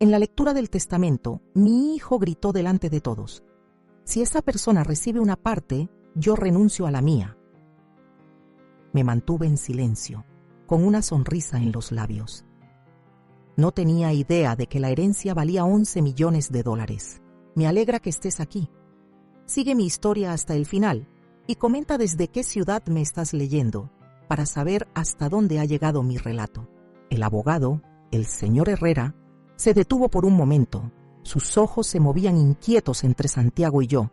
En la lectura del testamento, mi hijo gritó delante de todos: si esa persona recibe una parte, yo renuncio a la mía. Me mantuve en silencio, con una sonrisa en los labios. No tenía idea de que la herencia valía $11 millones. Me alegra que estés aquí. Sigue mi historia hasta el final y comenta desde qué ciudad me estás leyendo, para saber hasta dónde ha llegado mi relato. El abogado, el señor Herrera, se detuvo por un momento. Sus ojos se movían inquietos entre Santiago y yo.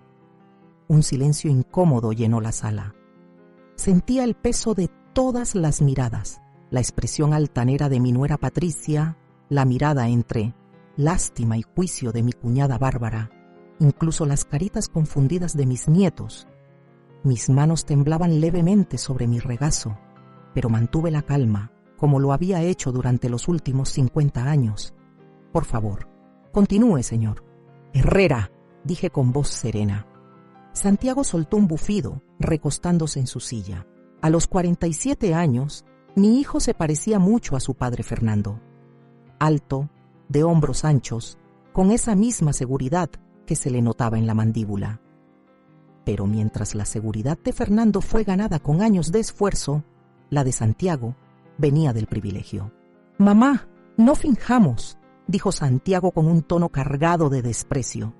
Un silencio incómodo llenó la sala. Sentía el peso de todas las miradas, la expresión altanera de mi nuera Patricia, la mirada entre lástima y juicio de mi cuñada Bárbara, incluso las caritas confundidas de mis nietos. Mis manos temblaban levemente sobre mi regazo, pero mantuve la calma, como lo había hecho durante los últimos 50 años. Por favor, continúe, señor. Herrera, dije con voz serena. Santiago soltó un bufido, recostándose en su silla. A los 47 años, mi hijo se parecía mucho a su padre Fernando. Alto, de hombros anchos, con esa misma seguridad que se le notaba en la mandíbula. Pero mientras la seguridad de Fernando fue ganada con años de esfuerzo, la de Santiago venía del privilegio. «Mamá, no finjamos», dijo Santiago con un tono cargado de desprecio.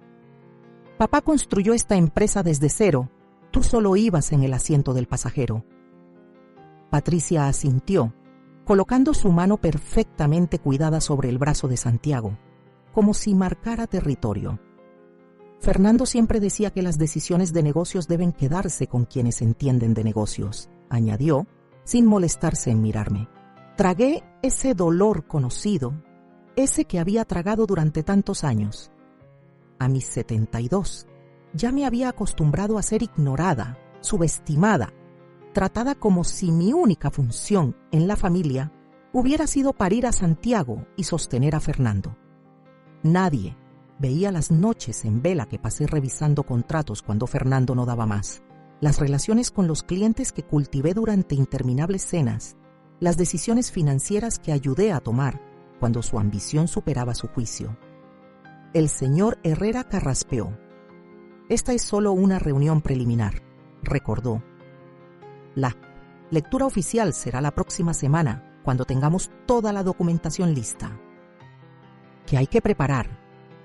«Papá construyó esta empresa desde cero. Tú solo ibas en el asiento del pasajero». Patricia asintió, colocando su mano perfectamente cuidada sobre el brazo de Santiago, como si marcara territorio. Fernando siempre decía que las decisiones de negocios deben quedarse con quienes entienden de negocios, añadió, sin molestarse en mirarme. Tragué ese dolor conocido, ese que había tragado durante tantos años. A mis 72, ya me había acostumbrado a ser ignorada, subestimada, tratada como si mi única función en la familia hubiera sido parir a Santiago y sostener a Fernando. Nadie veía las noches en vela que pasé revisando contratos cuando Fernando no daba más, las relaciones con los clientes que cultivé durante interminables cenas, las decisiones financieras que ayudé a tomar cuando su ambición superaba su juicio. El señor Herrera carraspeó. «Esta es solo una reunión preliminar», recordó. «La lectura oficial será la próxima semana, cuando tengamos toda la documentación lista». «¿Qué hay que preparar?»,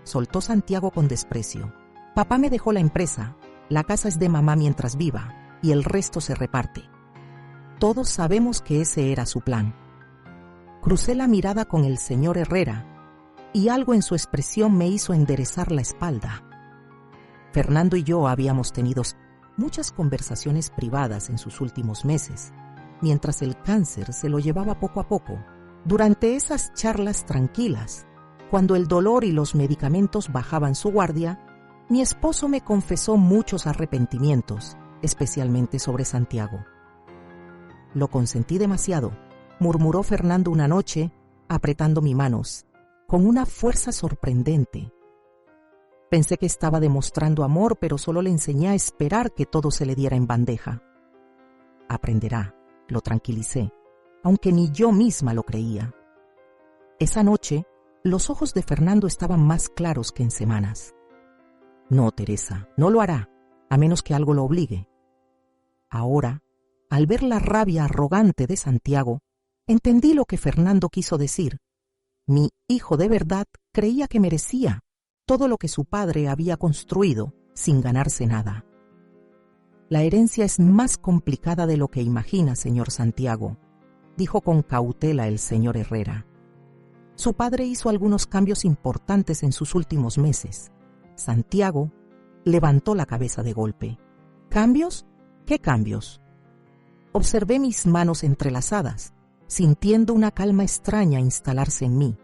soltó Santiago con desprecio. «Papá me dejó la empresa, la casa es de mamá mientras viva, y el resto se reparte. Todos sabemos que ese era su plan». Crucé la mirada con el señor Herrera, y algo en su expresión me hizo enderezar la espalda. Fernando y yo habíamos tenido muchas conversaciones privadas en sus últimos meses, mientras el cáncer se lo llevaba poco a poco. Durante esas charlas tranquilas, cuando el dolor y los medicamentos bajaban su guardia, mi esposo me confesó muchos arrepentimientos, especialmente sobre Santiago. «Lo consentí demasiado», murmuró Fernando una noche, apretando mis manos, con una fuerza sorprendente. Pensé que estaba demostrando amor, pero solo le enseñé a esperar que todo se le diera en bandeja. «Aprenderá», lo tranquilicé, aunque ni yo misma lo creía. Esa noche, los ojos de Fernando estaban más claros que en semanas. «No, Teresa, no lo hará, a menos que algo lo obligue». Ahora, al ver la rabia arrogante de Santiago, entendí lo que Fernando quiso decir. Mi hijo de verdad creía que merecía todo lo que su padre había construido sin ganarse nada. «La herencia es más complicada de lo que imagina, señor Santiago», dijo con cautela el señor Herrera. Su padre hizo algunos cambios importantes en sus últimos meses. Santiago levantó la cabeza de golpe. «¿Cambios? ¿Qué cambios?». Observé mis manos entrelazadas, sintiendo una calma extraña instalarse en mí.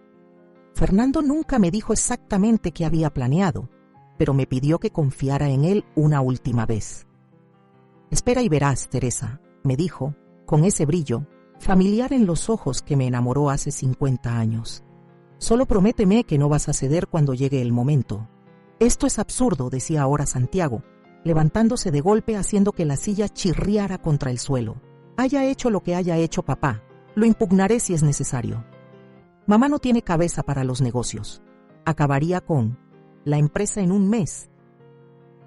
Fernando nunca me dijo exactamente qué había planeado, pero me pidió que confiara en él una última vez. «Espera y verás, Teresa», me dijo, con ese brillo familiar en los ojos que me enamoró hace 50 años. «Solo prométeme que no vas a ceder cuando llegue el momento». «Esto es absurdo», decía ahora Santiago, levantándose de golpe haciendo que la silla chirriara contra el suelo. «Haya hecho lo que haya hecho papá, lo impugnaré si es necesario. Mamá no tiene cabeza para los negocios. Acabaría con la empresa en un mes.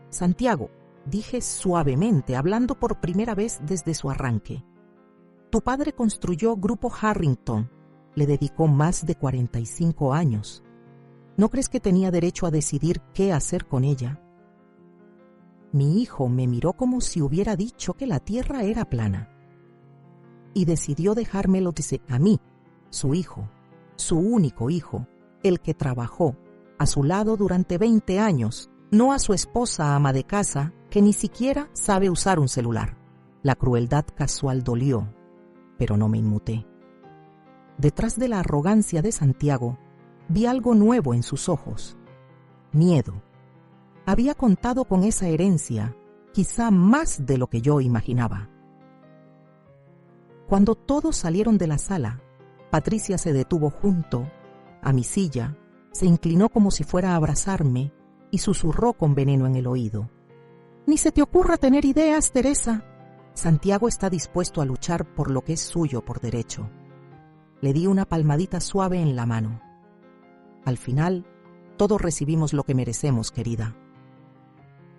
Santiago, dije suavemente, hablando por primera vez desde su arranque. Tu padre construyó Grupo Harrington. Le dedicó más de 45 años. ¿No crees que tenía derecho a decidir qué hacer con ella? Mi hijo me miró como si hubiera dicho que la tierra era plana. Y decidió dejármelo a mí, su hijo, su único hijo, el que trabajó a su lado durante 20 años, no a su esposa ama de casa que ni siquiera sabe usar un celular. La crueldad casual dolió, pero no me inmuté. Detrás de la arrogancia de Santiago, vi algo nuevo en sus ojos. Miedo. Había contado con esa herencia, quizá más de lo que yo imaginaba. Cuando todos salieron de la sala, Patricia se detuvo junto a mi silla, se inclinó como si fuera a abrazarme y susurró con veneno en el oído. «Ni se te ocurra tener ideas, Teresa. Santiago está dispuesto a luchar por lo que es suyo por derecho». Le di una palmadita suave en la mano. Al final, todos recibimos lo que merecemos, querida.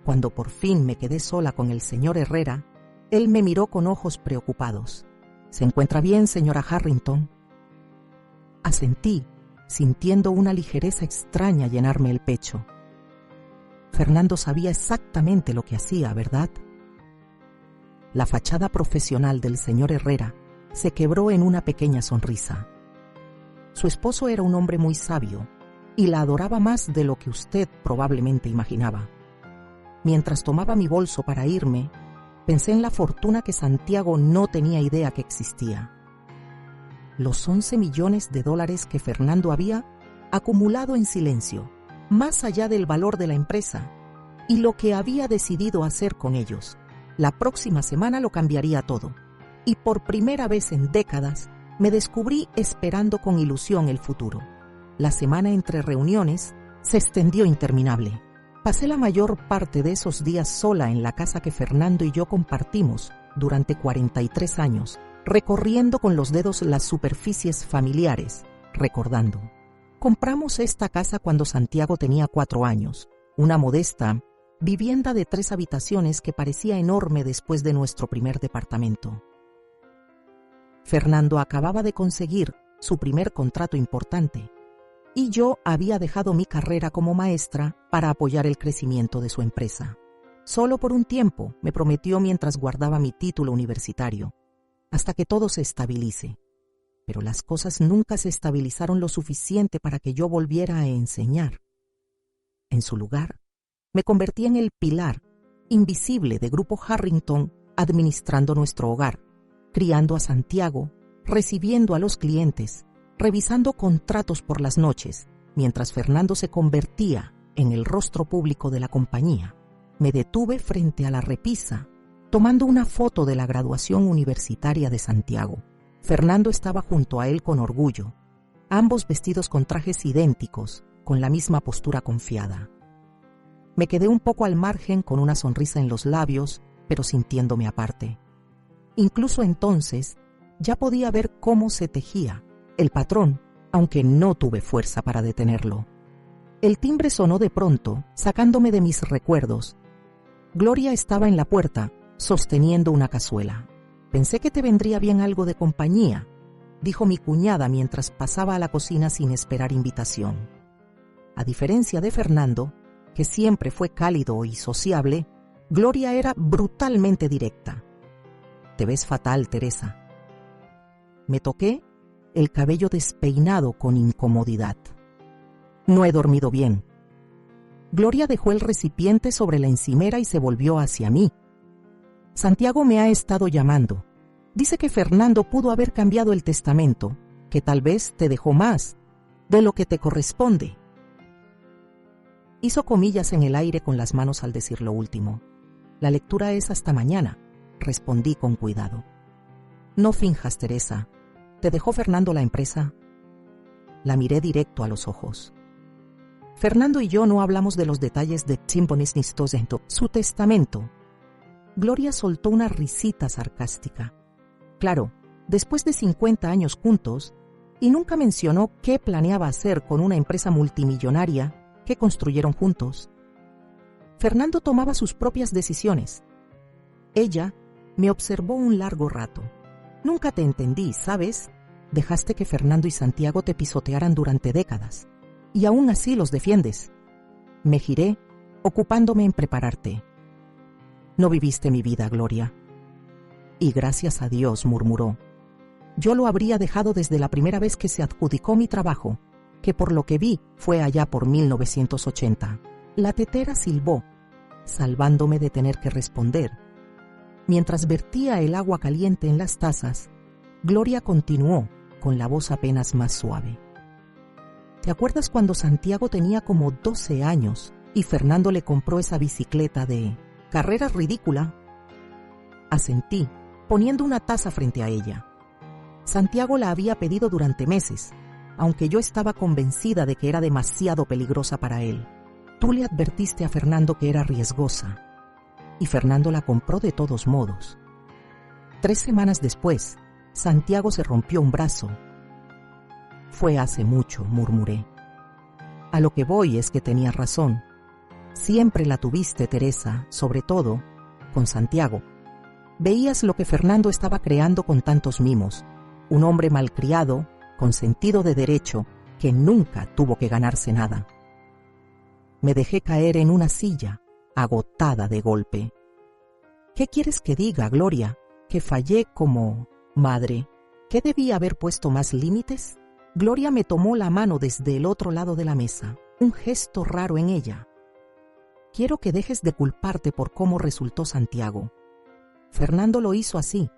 Cuando por fin me quedé sola con el señor Herrera, él me miró con ojos preocupados. ¿Se encuentra bien, señora Harrington? Asentí, sintiendo una ligereza extraña llenarme el pecho. Fernando sabía exactamente lo que hacía, ¿verdad? La fachada profesional del señor Herrera se quebró en una pequeña sonrisa. Su esposo era un hombre muy sabio y la adoraba más de lo que usted probablemente imaginaba. Mientras tomaba mi bolso para irme, pensé en la fortuna que Santiago no tenía idea que existía. Los 11 millones de dólares que Fernando había acumulado en silencio, más allá del valor de la empresa, y lo que había decidido hacer con ellos. La próxima semana lo cambiaría todo. Y por primera vez en décadas me descubrí esperando con ilusión el futuro. La semana entre reuniones se extendió interminable. Pasé la mayor parte de esos días sola en la casa que Fernando y yo compartimos durante 43 años, recorriendo con los dedos las superficies familiares, recordando. Compramos esta casa cuando Santiago tenía 4 años, una modesta vivienda de 3 habitaciones que parecía enorme después de nuestro primer departamento. Fernando acababa de conseguir su primer contrato importante y yo había dejado mi carrera como maestra para apoyar el crecimiento de su empresa. Solo por un tiempo, me prometió mientras guardaba mi título universitario, hasta que todo se estabilice. Pero las cosas nunca se estabilizaron lo suficiente para que yo volviera a enseñar. En su lugar, me convertí en el pilar invisible de Grupo Harrington, administrando nuestro hogar, criando a Santiago, recibiendo a los clientes, revisando contratos por las noches, mientras Fernando se convertía en el rostro público de la compañía. Me detuve frente a la repisa, tomando una foto de la graduación universitaria de Santiago. Fernando estaba junto a él con orgullo, ambos vestidos con trajes idénticos, con la misma postura confiada. Me quedé un poco al margen con una sonrisa en los labios, pero sintiéndome aparte. Incluso entonces, ya podía ver cómo se tejía el patrón, aunque no tuve fuerza para detenerlo. El timbre sonó de pronto, sacándome de mis recuerdos. Gloria estaba en la puerta, sosteniendo una cazuela. «Pensé que te vendría bien algo de compañía», dijo mi cuñada mientras pasaba a la cocina sin esperar invitación. A diferencia de Fernando, que siempre fue cálido y sociable, Gloria era brutalmente directa. «Te ves fatal, Teresa». Me toqué el cabello despeinado con incomodidad. «No he dormido bien». Gloria dejó el recipiente sobre la encimera y se volvió hacia mí. «Santiago me ha estado llamando. Dice que Fernando pudo haber cambiado el testamento, que tal vez te dejó más de lo que te corresponde». Hizo comillas en el aire con las manos al decir lo último. «La lectura es hasta mañana», respondí con cuidado. «No finjas, Teresa. ¿Te dejó Fernando la empresa?» La miré directo a los ojos. Fernando y yo no hablamos de los detalles de su testamento. Gloria soltó una risita sarcástica. Claro, después de 50 años juntos, y nunca mencionó qué planeaba hacer con una empresa multimillonaria que construyeron juntos. Fernando tomaba sus propias decisiones. Ella me observó un largo rato. Nunca te entendí, ¿sabes? Dejaste que Fernando y Santiago te pisotearan durante décadas, y aún así los defiendes. Me giré, ocupándome en prepararte. No viviste mi vida, Gloria. Y gracias a Dios, murmuró. Yo lo habría dejado desde la primera vez que se adjudicó mi trabajo, que por lo que vi fue allá por 1980. La tetera silbó, salvándome de tener que responder. Mientras vertía el agua caliente en las tazas, Gloria continuó con la voz apenas más suave. ¿Te acuerdas cuando Santiago tenía como 12 años y Fernando le compró esa bicicleta de carrera ridícula? Asentí, poniendo una taza frente a ella. Santiago la había pedido durante meses, aunque yo estaba convencida de que era demasiado peligrosa para él. Tú le advertiste a Fernando que era riesgosa, y Fernando la compró de todos modos. 3 semanas después, Santiago se rompió un brazo. Fue hace mucho, murmuré. A lo que voy es que tenías razón. Siempre la tuviste, Teresa, sobre todo con Santiago. Veías lo que Fernando estaba creando con tantos mimos. Un hombre malcriado, con sentido de derecho, que nunca tuvo que ganarse nada. Me dejé caer en una silla, agotada de golpe. ¿Qué quieres que diga, Gloria? ¿Que fallé como madre? ¿Que debía haber puesto más límites? Gloria me tomó la mano desde el otro lado de la mesa, un gesto raro en ella. Quiero que dejes de culparte por cómo resultó Santiago. Fernando lo hizo así.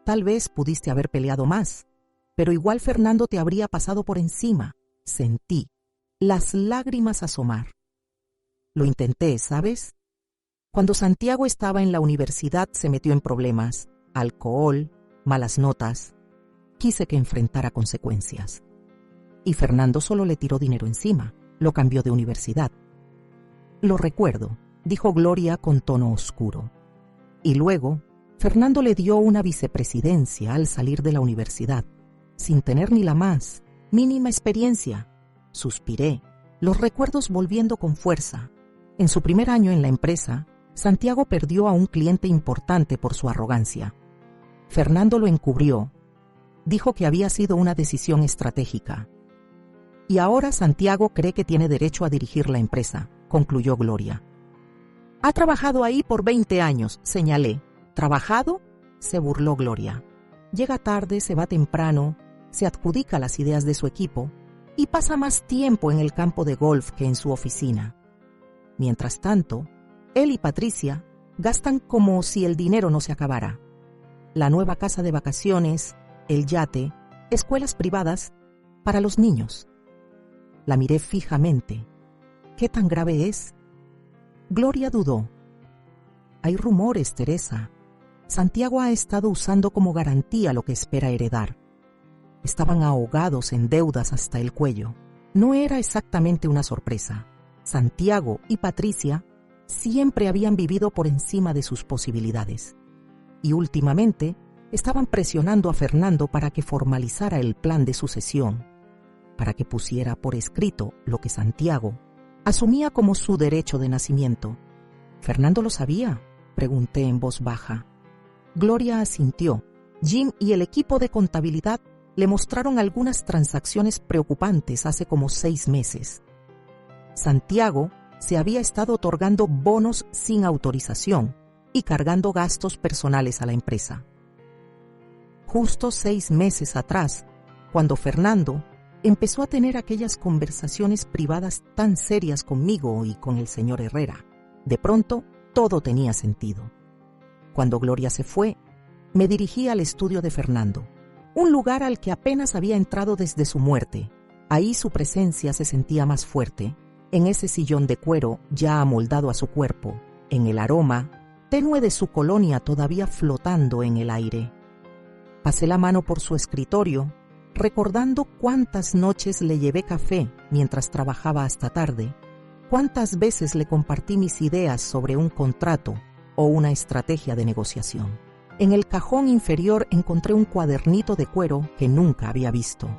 Tal vez pudiste haber peleado más, pero igual Fernando te habría pasado por encima. Sentí las lágrimas asomar. Lo intenté, ¿sabes? Cuando Santiago estaba en la universidad se metió en problemas, alcohol, malas notas. Quise que enfrentara consecuencias. Y Fernando solo le tiró dinero encima, lo cambió de universidad. Lo recuerdo, dijo Gloria con tono oscuro. Y luego, Fernando le dio una vicepresidencia al salir de la universidad, sin tener ni la más mínima experiencia. Suspiré, los recuerdos volviendo con fuerza. En su primer año en la empresa, Santiago perdió a un cliente importante por su arrogancia. Fernando lo encubrió. Dijo que había sido una decisión estratégica. Y ahora Santiago cree que tiene derecho a dirigir la empresa, concluyó Gloria. Ha trabajado ahí por 20 años, señalé. ¿Trabajado? Se burló Gloria. Llega tarde, se va temprano, se adjudica las ideas de su equipo y pasa más tiempo en el campo de golf que en su oficina. Mientras tanto, él y Patricia gastan como si el dinero no se acabara. La nueva casa de vacaciones, el yate, escuelas privadas para los niños. La miré fijamente. ¿Qué tan grave es? Gloria dudó. Hay rumores, Teresa. Santiago ha estado usando como garantía lo que espera heredar. Estaban ahogados en deudas hasta el cuello. No era exactamente una sorpresa. Santiago y Patricia siempre habían vivido por encima de sus posibilidades. Y últimamente estaban presionando a Fernando para que formalizara el plan de sucesión, para que pusiera por escrito lo que Santiago asumía como su derecho de nacimiento. ¿Fernando lo sabía?, pregunté en voz baja. Gloria asintió. Jim y el equipo de contabilidad le mostraron algunas transacciones preocupantes hace como 6 meses. Santiago se había estado otorgando bonos sin autorización y cargando gastos personales a la empresa. Justo 6 meses atrás, cuando Fernando empezó a tener aquellas conversaciones privadas tan serias conmigo y con el señor Herrera, de pronto todo tenía sentido. Cuando Gloria se fue, me dirigí al estudio de Fernando, un lugar al que apenas había entrado desde su muerte. Ahí su presencia se sentía más fuerte, en ese sillón de cuero ya amoldado a su cuerpo, en el aroma tenue de su colonia todavía flotando en el aire. Pasé la mano por su escritorio, recordando cuántas noches le llevé café mientras trabajaba hasta tarde, cuántas veces le compartí mis ideas sobre un contrato o una estrategia de negociación. En el cajón inferior encontré un cuadernito de cuero que nunca había visto.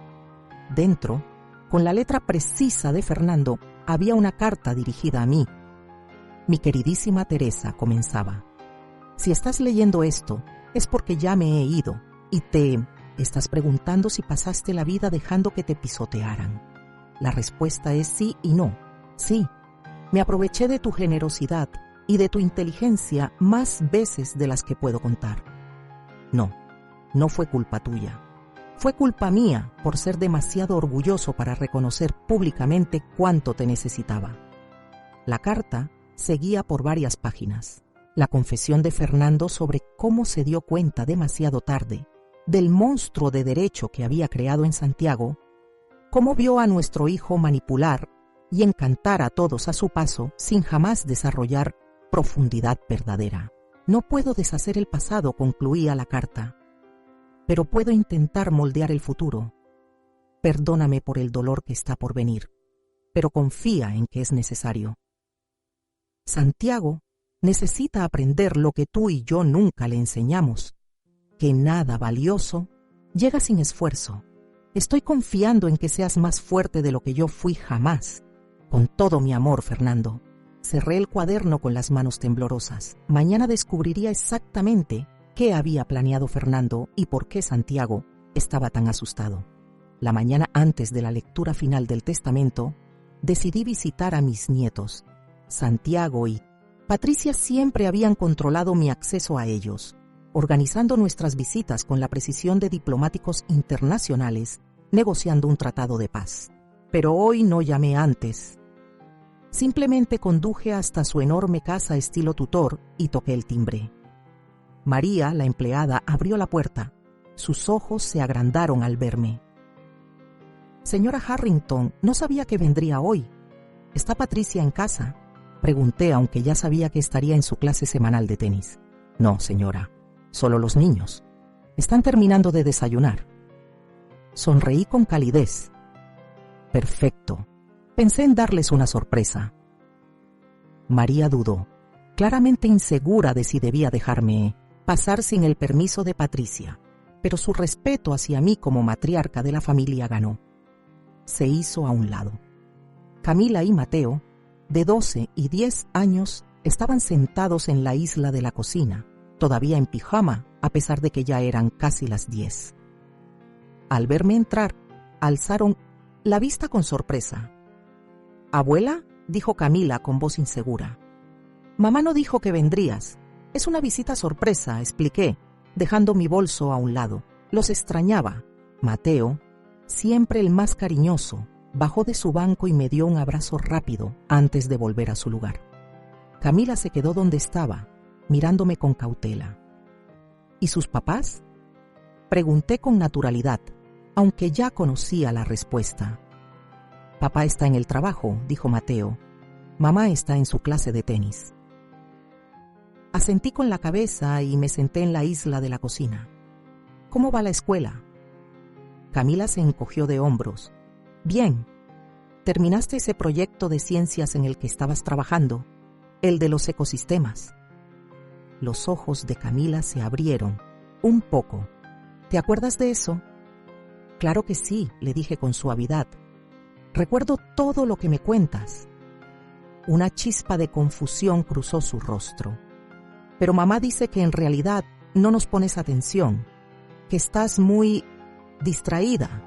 Dentro, con la letra precisa de Fernando, había una carta dirigida a mí. Mi queridísima Teresa, comenzaba. Si estás leyendo esto, es porque ya me he ido y te estás preguntando si pasaste la vida dejando que te pisotearan. La respuesta es sí y no. Sí, me aproveché de tu generosidad y de tu inteligencia más veces de las que puedo contar. No, no fue culpa tuya. Fue culpa mía por ser demasiado orgulloso para reconocer públicamente cuánto te necesitaba. La carta seguía por varias páginas. La confesión de Fernando sobre cómo se dio cuenta demasiado tarde del monstruo de derecho que había creado en Santiago, cómo vio a nuestro hijo manipular y encantar a todos a su paso sin jamás desarrollar profundidad verdadera. No puedo deshacer el pasado, concluía la carta, pero puedo intentar moldear el futuro. Perdóname por el dolor que está por venir, pero confía en que es necesario. Santiago necesita aprender lo que tú y yo nunca le enseñamos, que nada valioso llega sin esfuerzo. Estoy confiando en que seas más fuerte de lo que yo fui jamás. Con todo mi amor, Fernando. Cerré el cuaderno con las manos temblorosas. Mañana descubriría exactamente qué había planeado Fernando y por qué Santiago estaba tan asustado. La mañana antes de la lectura final del testamento, decidí visitar a mis nietos. Santiago y Patricia siempre habían controlado mi acceso a ellos, organizando nuestras visitas con la precisión de diplomáticos internacionales, negociando un tratado de paz. Pero hoy no llamé antes. Simplemente conduje hasta su enorme casa estilo tutor y toqué el timbre. María, la empleada, abrió la puerta. Sus ojos se agrandaron al verme. Señora Harrington, no sabía que vendría hoy. ¿Está Patricia en casa?, pregunté, aunque ya sabía que estaría en su clase semanal de tenis. No, señora, solo los niños. Están terminando de desayunar. Sonreí con calidez. Perfecto. Pensé en darles una sorpresa. María dudó, claramente insegura de si debía dejarme pasar sin el permiso de Patricia, pero su respeto hacia mí como matriarca de la familia ganó. Se hizo a un lado. Camila y Mateo, de 12 y 10 años, estaban sentados en la isla de la cocina, todavía en pijama, a pesar de que ya eran casi las 10. Al verme entrar, alzaron la vista con sorpresa. «¿Abuela?», dijo Camila con voz insegura. «Mamá no dijo que vendrías. Es una visita sorpresa», expliqué, dejando mi bolso a un lado. Los extrañaba. Mateo, siempre el más cariñoso, bajó de su banco y me dio un abrazo rápido antes de volver a su lugar. Camila se quedó donde estaba, mirándome con cautela. ¿Y sus papás?, pregunté con naturalidad, aunque ya conocía la respuesta. «Papá está en el trabajo», dijo Mateo. «Mamá está en su clase de tenis». Asentí con la cabeza y me senté en la isla de la cocina. «¿Cómo va la escuela?». Camila se encogió de hombros. «Bien. ¿Terminaste ese proyecto de ciencias en el que estabas trabajando? El de los ecosistemas». Los ojos de Camila se abrieron, un poco. «¿Te acuerdas de eso?». «Claro que sí», le dije con suavidad. «Recuerdo todo lo que me cuentas». Una chispa de confusión cruzó su rostro. «Pero mamá dice que en realidad no nos pones atención, que estás muy distraída».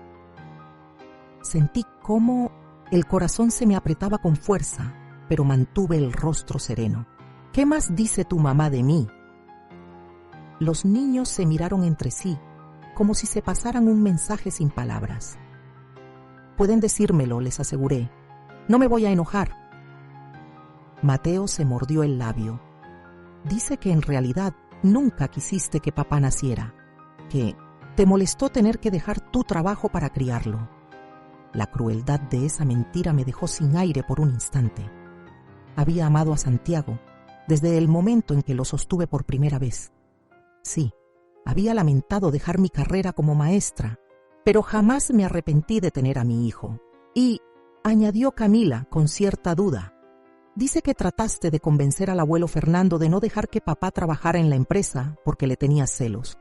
Sentí cómo el corazón se me apretaba con fuerza, pero mantuve el rostro sereno. «¿Qué más dice tu mamá de mí?». Los niños se miraron entre sí, como si se pasaran un mensaje sin palabras. «Pueden decírmelo», les aseguré. «No me voy a enojar». Mateo se mordió el labio. «Dice que en realidad nunca quisiste que papá naciera, que te molestó tener que dejar tu trabajo para criarlo». La crueldad de esa mentira me dejó sin aire por un instante. Había amado a Santiago desde el momento en que lo sostuve por primera vez. Sí, había lamentado dejar mi carrera como maestra, pero jamás me arrepentí de tener a mi hijo. Y, añadió Camila con cierta duda, dice que trataste de convencer al abuelo Fernando de no dejar que papá trabajara en la empresa porque le tenía celos.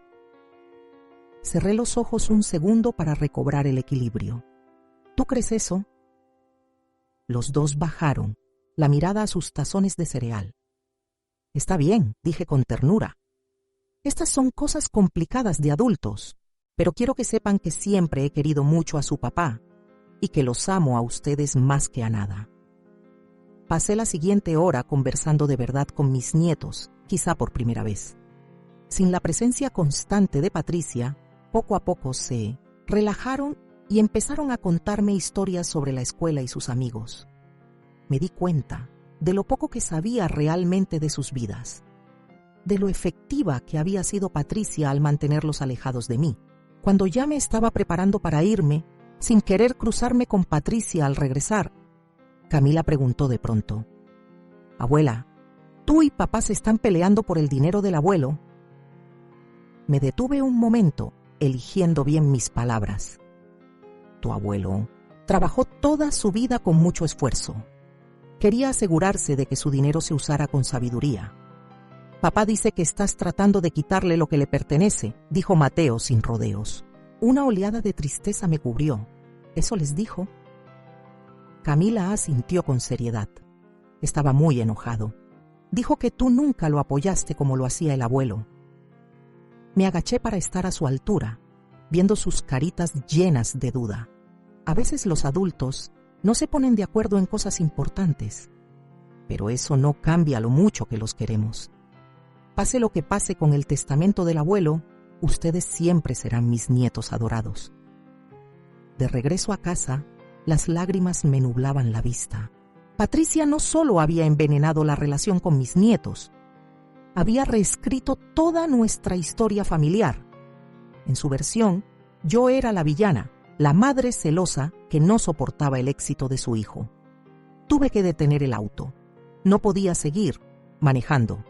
Cerré los ojos un segundo para recobrar el equilibrio. ¿Tú crees eso? Los dos bajaron la mirada a sus tazones de cereal. Está bien, dije con ternura. Estas son cosas complicadas de adultos, pero quiero que sepan que siempre he querido mucho a su papá y que los amo a ustedes más que a nada. Pasé la siguiente hora conversando de verdad con mis nietos, quizá por primera vez. Sin la presencia constante de Patricia, poco a poco se relajaron y empezaron a contarme historias sobre la escuela y sus amigos. Me di cuenta de lo poco que sabía realmente de sus vidas, de lo efectiva que había sido Patricia al mantenerlos alejados de mí. Cuando ya me estaba preparando para irme, sin querer cruzarme con Patricia al regresar, Camila preguntó de pronto: «Abuela, ¿tú y papá se están peleando por el dinero del abuelo?» Me detuve un momento, eligiendo bien mis palabras. Tu abuelo trabajó toda su vida con mucho esfuerzo. Quería asegurarse de que su dinero se usara con sabiduría. Papá dice que estás tratando de quitarle lo que le pertenece, dijo Mateo sin rodeos. Una oleada de tristeza me cubrió. ¿Eso les dijo? Camila asintió con seriedad. Estaba muy enojado. Dijo que tú nunca lo apoyaste como lo hacía el abuelo. Me agaché para estar a su altura, viendo sus caritas llenas de duda. A veces los adultos no se ponen de acuerdo en cosas importantes, pero eso no cambia lo mucho que los queremos. Pase lo que pase con el testamento del abuelo, ustedes siempre serán mis nietos adorados. De regreso a casa, las lágrimas me nublaban la vista. Patricia no solo había envenenado la relación con mis nietos, había reescrito toda nuestra historia familiar. En su versión, yo era la villana, la madre celosa que no soportaba el éxito de su hijo. Tuve que detener el auto. No podía seguir manejando.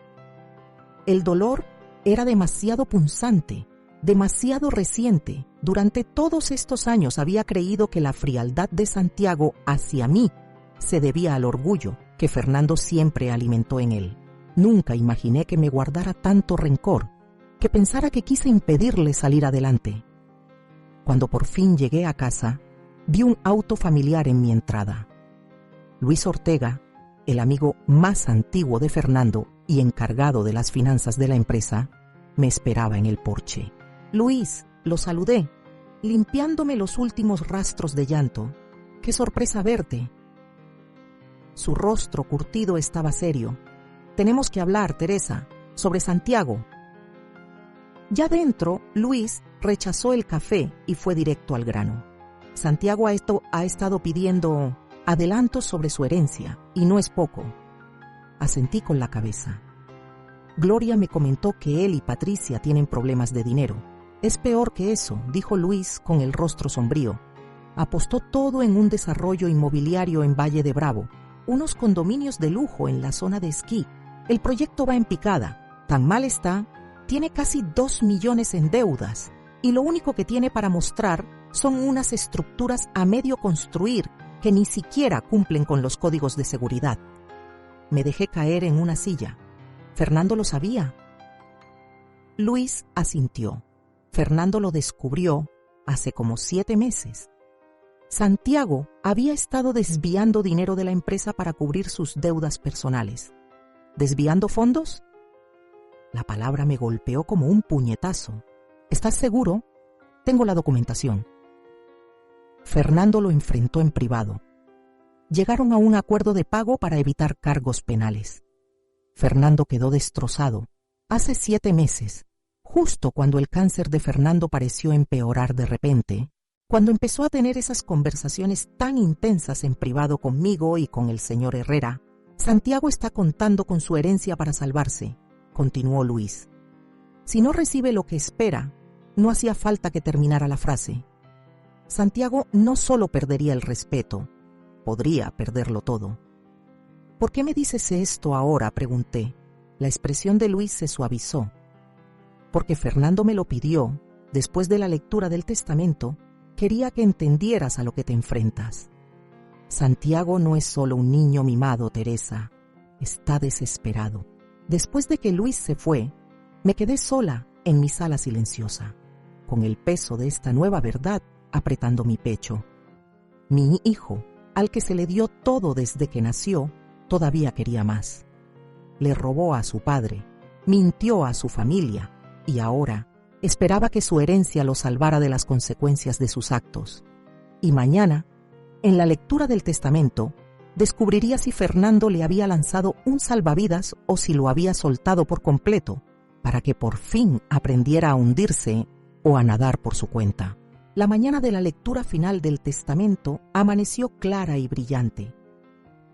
El dolor era demasiado punzante, demasiado reciente. Durante todos estos años había creído que la frialdad de Santiago hacia mí se debía al orgullo que Fernando siempre alimentó en él. Nunca imaginé que me guardara tanto rencor, que pensara que quise impedirle salir adelante. Cuando por fin llegué a casa, vi un auto familiar en mi entrada. Luis Ortega, el amigo más antiguo de Fernando y encargado de las finanzas de la empresa, me esperaba en el porche. Luis, lo saludé, limpiándome los últimos rastros de llanto. ¡Qué sorpresa verte! Su rostro curtido estaba serio. Tenemos que hablar, Teresa, sobre Santiago. Ya dentro, Luis rechazó el café y fue directo al grano. Santiago ha estado pidiendo adelantos sobre su herencia, y no es poco. Asentí con la cabeza. Gloria me comentó que él y Patricia tienen problemas de dinero. Es peor que eso, dijo Luis con el rostro sombrío. Apostó todo en un desarrollo inmobiliario en Valle de Bravo, unos condominios de lujo en la zona de esquí. El proyecto va en picada. Tan mal está, tiene casi 2 millones en deudas, y lo único que tiene para mostrar son unas estructuras a medio construir que ni siquiera cumplen con los códigos de seguridad. Me dejé caer en una silla. ¿Fernando lo sabía? Luis asintió. Fernando lo descubrió hace como 7 meses. Santiago había estado desviando dinero de la empresa para cubrir sus deudas personales. ¿Desviando fondos? La palabra me golpeó como un puñetazo. ¿Estás seguro? Tengo la documentación. Fernando lo enfrentó en privado. Llegaron a un acuerdo de pago para evitar cargos penales. Fernando quedó destrozado. Hace 7 meses, justo cuando el cáncer de Fernando pareció empeorar de repente, cuando empezó a tener esas conversaciones tan intensas en privado conmigo y con el señor Herrera, Santiago está contando con su herencia para salvarse, continuó Luis. Si no recibe lo que espera, no hacía falta que terminara la frase. Santiago no solo perdería el respeto, podría perderlo todo. ¿Por qué me dices esto ahora?, pregunté. La expresión de Luis se suavizó. Porque Fernando me lo pidió, después de la lectura del testamento, quería que entendieras a lo que te enfrentas. Santiago no es solo un niño mimado, Teresa. Está desesperado. Después de que Luis se fue, me quedé sola en mi sala silenciosa, con el peso de esta nueva verdad apretando mi pecho. Mi hijo, al que se le dio todo desde que nació, todavía quería más. Le robó a su padre, mintió a su familia y ahora esperaba que su herencia lo salvara de las consecuencias de sus actos. Y mañana, en la lectura del testamento, descubriría si Fernando le había lanzado un salvavidas o si lo había soltado por completo, para que por fin aprendiera a hundirse o a nadar por su cuenta. La mañana de la lectura final del testamento amaneció clara y brillante.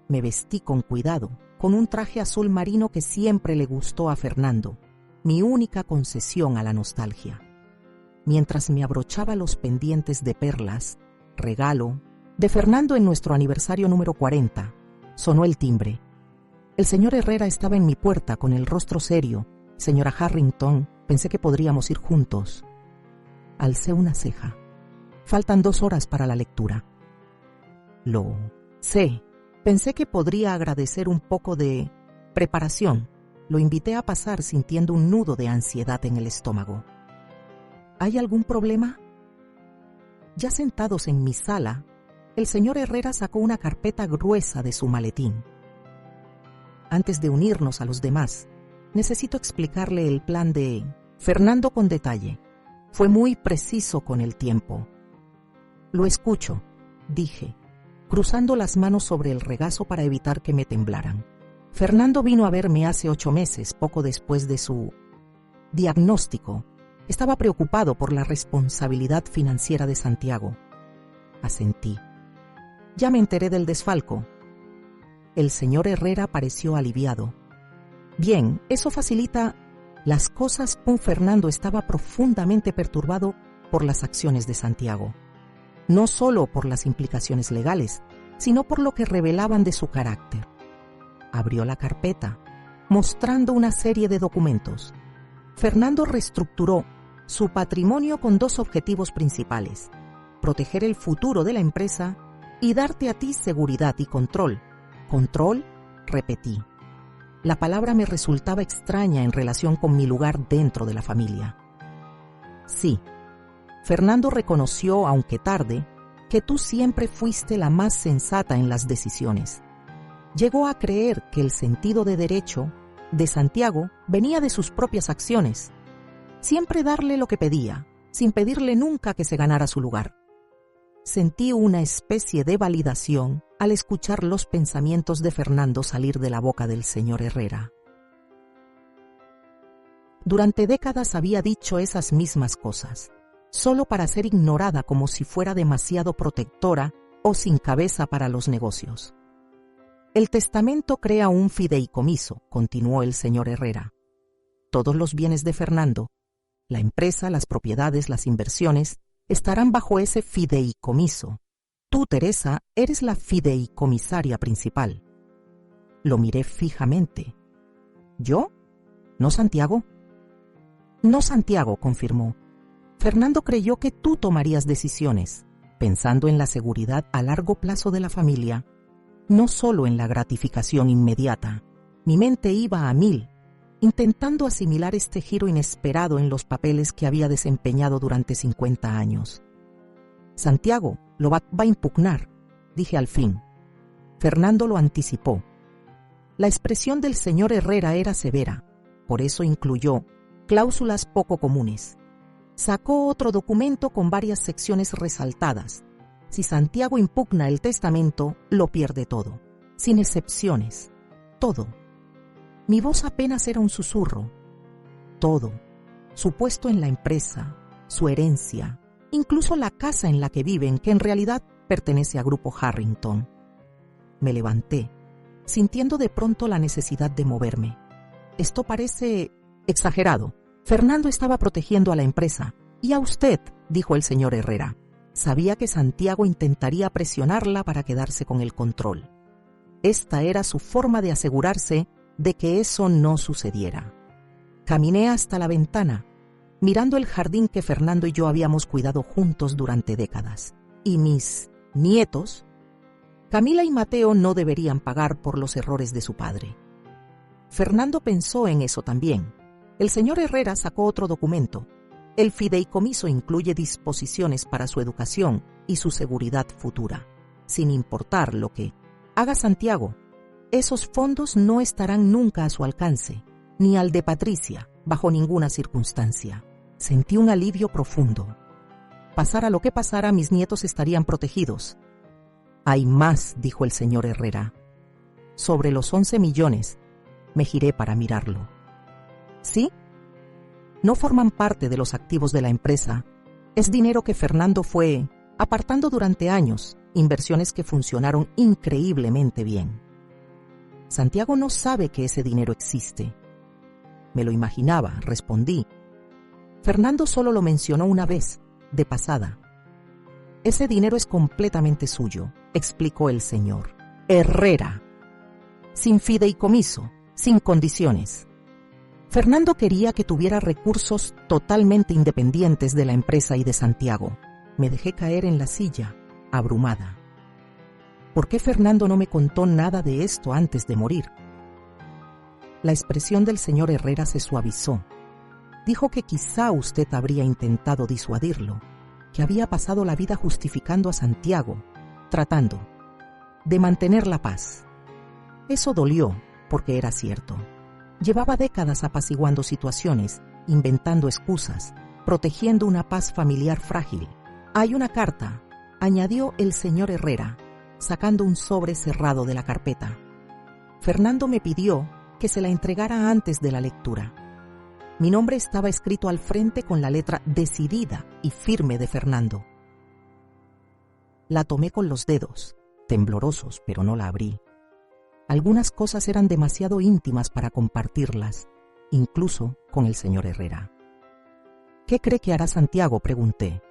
Me vestí con cuidado, con un traje azul marino que siempre le gustó a Fernando, mi única concesión a la nostalgia. Mientras me abrochaba los pendientes de perlas, regalo, de Fernando en nuestro aniversario número 40, sonó el timbre. El señor Herrera estaba en mi puerta con el rostro serio. Señora Harrington, pensé que podríamos ir juntos. Alcé una ceja. Faltan 2 horas para la lectura. Lo sé. Pensé que podría agradecer un poco de preparación. Lo invité a pasar sintiendo un nudo de ansiedad en el estómago. ¿Hay algún problema? Ya sentados en mi sala, el señor Herrera sacó una carpeta gruesa de su maletín. Antes de unirnos a los demás, necesito explicarle el plan de Fernando con detalle. Fue muy preciso con el tiempo. Lo escucho, dije, cruzando las manos sobre el regazo para evitar que me temblaran. Fernando vino a verme hace 8 meses, poco después de su diagnóstico. Estaba preocupado por la responsabilidad financiera de Santiago. Asentí. Ya me enteré del desfalco. El señor Herrera pareció aliviado. Bien, eso facilita las cosas. Fernando estaba profundamente perturbado por las acciones de Santiago. No solo por las implicaciones legales, sino por lo que revelaban de su carácter. Abrió la carpeta, mostrando una serie de documentos. Fernando reestructuró su patrimonio con 2 objetivos principales: proteger el futuro de la empresa y darte a ti seguridad y control. Control, repetí. La palabra me resultaba extraña en relación con mi lugar dentro de la familia. Sí, Fernando reconoció, aunque tarde, que tú siempre fuiste la más sensata en las decisiones. Llegó a creer que el sentido de derecho de Santiago venía de sus propias acciones. Siempre darle lo que pedía, sin pedirle nunca que se ganara su lugar. Sentí una especie de validación al escuchar los pensamientos de Fernando salir de la boca del señor Herrera. Durante décadas había dicho esas mismas cosas, solo para ser ignorada como si fuera demasiado protectora o sin cabeza para los negocios. El testamento crea un fideicomiso, continuó el señor Herrera. Todos los bienes de Fernando, la empresa, las propiedades, las inversiones, estarán bajo ese fideicomiso. Tú, Teresa, eres la fideicomisaria principal. Lo miré fijamente. ¿Yo? ¿No Santiago? No Santiago, confirmó. Fernando creyó que tú tomarías decisiones, pensando en la seguridad a largo plazo de la familia, no solo en la gratificación inmediata. Mi mente iba a 1000, intentando asimilar este giro inesperado en los papeles que había desempeñado durante 50 años. Santiago lo va a impugnar, dije al fin. Fernando lo anticipó. La expresión del señor Herrera era severa, por eso incluyó cláusulas poco comunes. Sacó otro documento con varias secciones resaltadas. Si Santiago impugna el testamento, lo pierde todo, sin excepciones, todo. Mi voz apenas era un susurro. Todo, su puesto en la empresa, su herencia, incluso la casa en la que viven, que en realidad pertenece a Grupo Harrington. Me levanté, sintiendo de pronto la necesidad de moverme. Esto parece exagerado. Fernando estaba protegiendo a la empresa. Y a usted, dijo el señor Herrera. Sabía que Santiago intentaría presionarla para quedarse con el control. Esta era su forma de asegurarse de que eso no sucediera. Caminé hasta la ventana, mirando el jardín que Fernando y yo habíamos cuidado juntos durante décadas. Y mis nietos, Camila y Mateo, no deberían pagar por los errores de su padre. Fernando pensó en eso también. El señor Herrera sacó otro documento. El fideicomiso incluye disposiciones para su educación y su seguridad futura. sin importar lo que haga Santiago, esos fondos no estarán nunca a su alcance, ni al de Patricia, bajo ninguna circunstancia. Sentí un alivio profundo. Pasara lo que pasara, mis nietos estarían protegidos. Hay más, dijo el señor Herrera. Sobre los 11 millones, me giré para mirarlo. ¿Sí? No forman parte de los activos de la empresa. Es dinero que Fernando fue apartando durante años, inversiones que funcionaron increíblemente bien. Santiago no sabe que ese dinero existe. Me lo imaginaba, respondí. Fernando solo lo mencionó una vez, de pasada. Ese dinero es completamente suyo, explicó el señor Herrera. Sin fideicomiso, sin condiciones. Fernando quería que tuviera recursos totalmente independientes de la empresa y de Santiago. Me dejé caer en la silla, abrumada. ¿Por qué Fernando no me contó nada de esto antes de morir? La expresión del señor Herrera se suavizó. Dijo que quizá usted habría intentado disuadirlo, que había pasado la vida justificando a Santiago, tratando de mantener la paz. Eso dolió, porque era cierto. Llevaba décadas apaciguando situaciones, inventando excusas, protegiendo una paz familiar frágil. Hay una carta, añadió el señor Herrera, sacando un sobre cerrado de la carpeta. Fernando me pidió que se la entregara antes de la lectura. Mi nombre estaba escrito al frente con la letra decidida y firme de Fernando. La tomé con los dedos, temblorosos, pero no la abrí. Algunas cosas eran demasiado íntimas para compartirlas, incluso con el señor Herrera. ¿Qué cree que hará Santiago?, pregunté.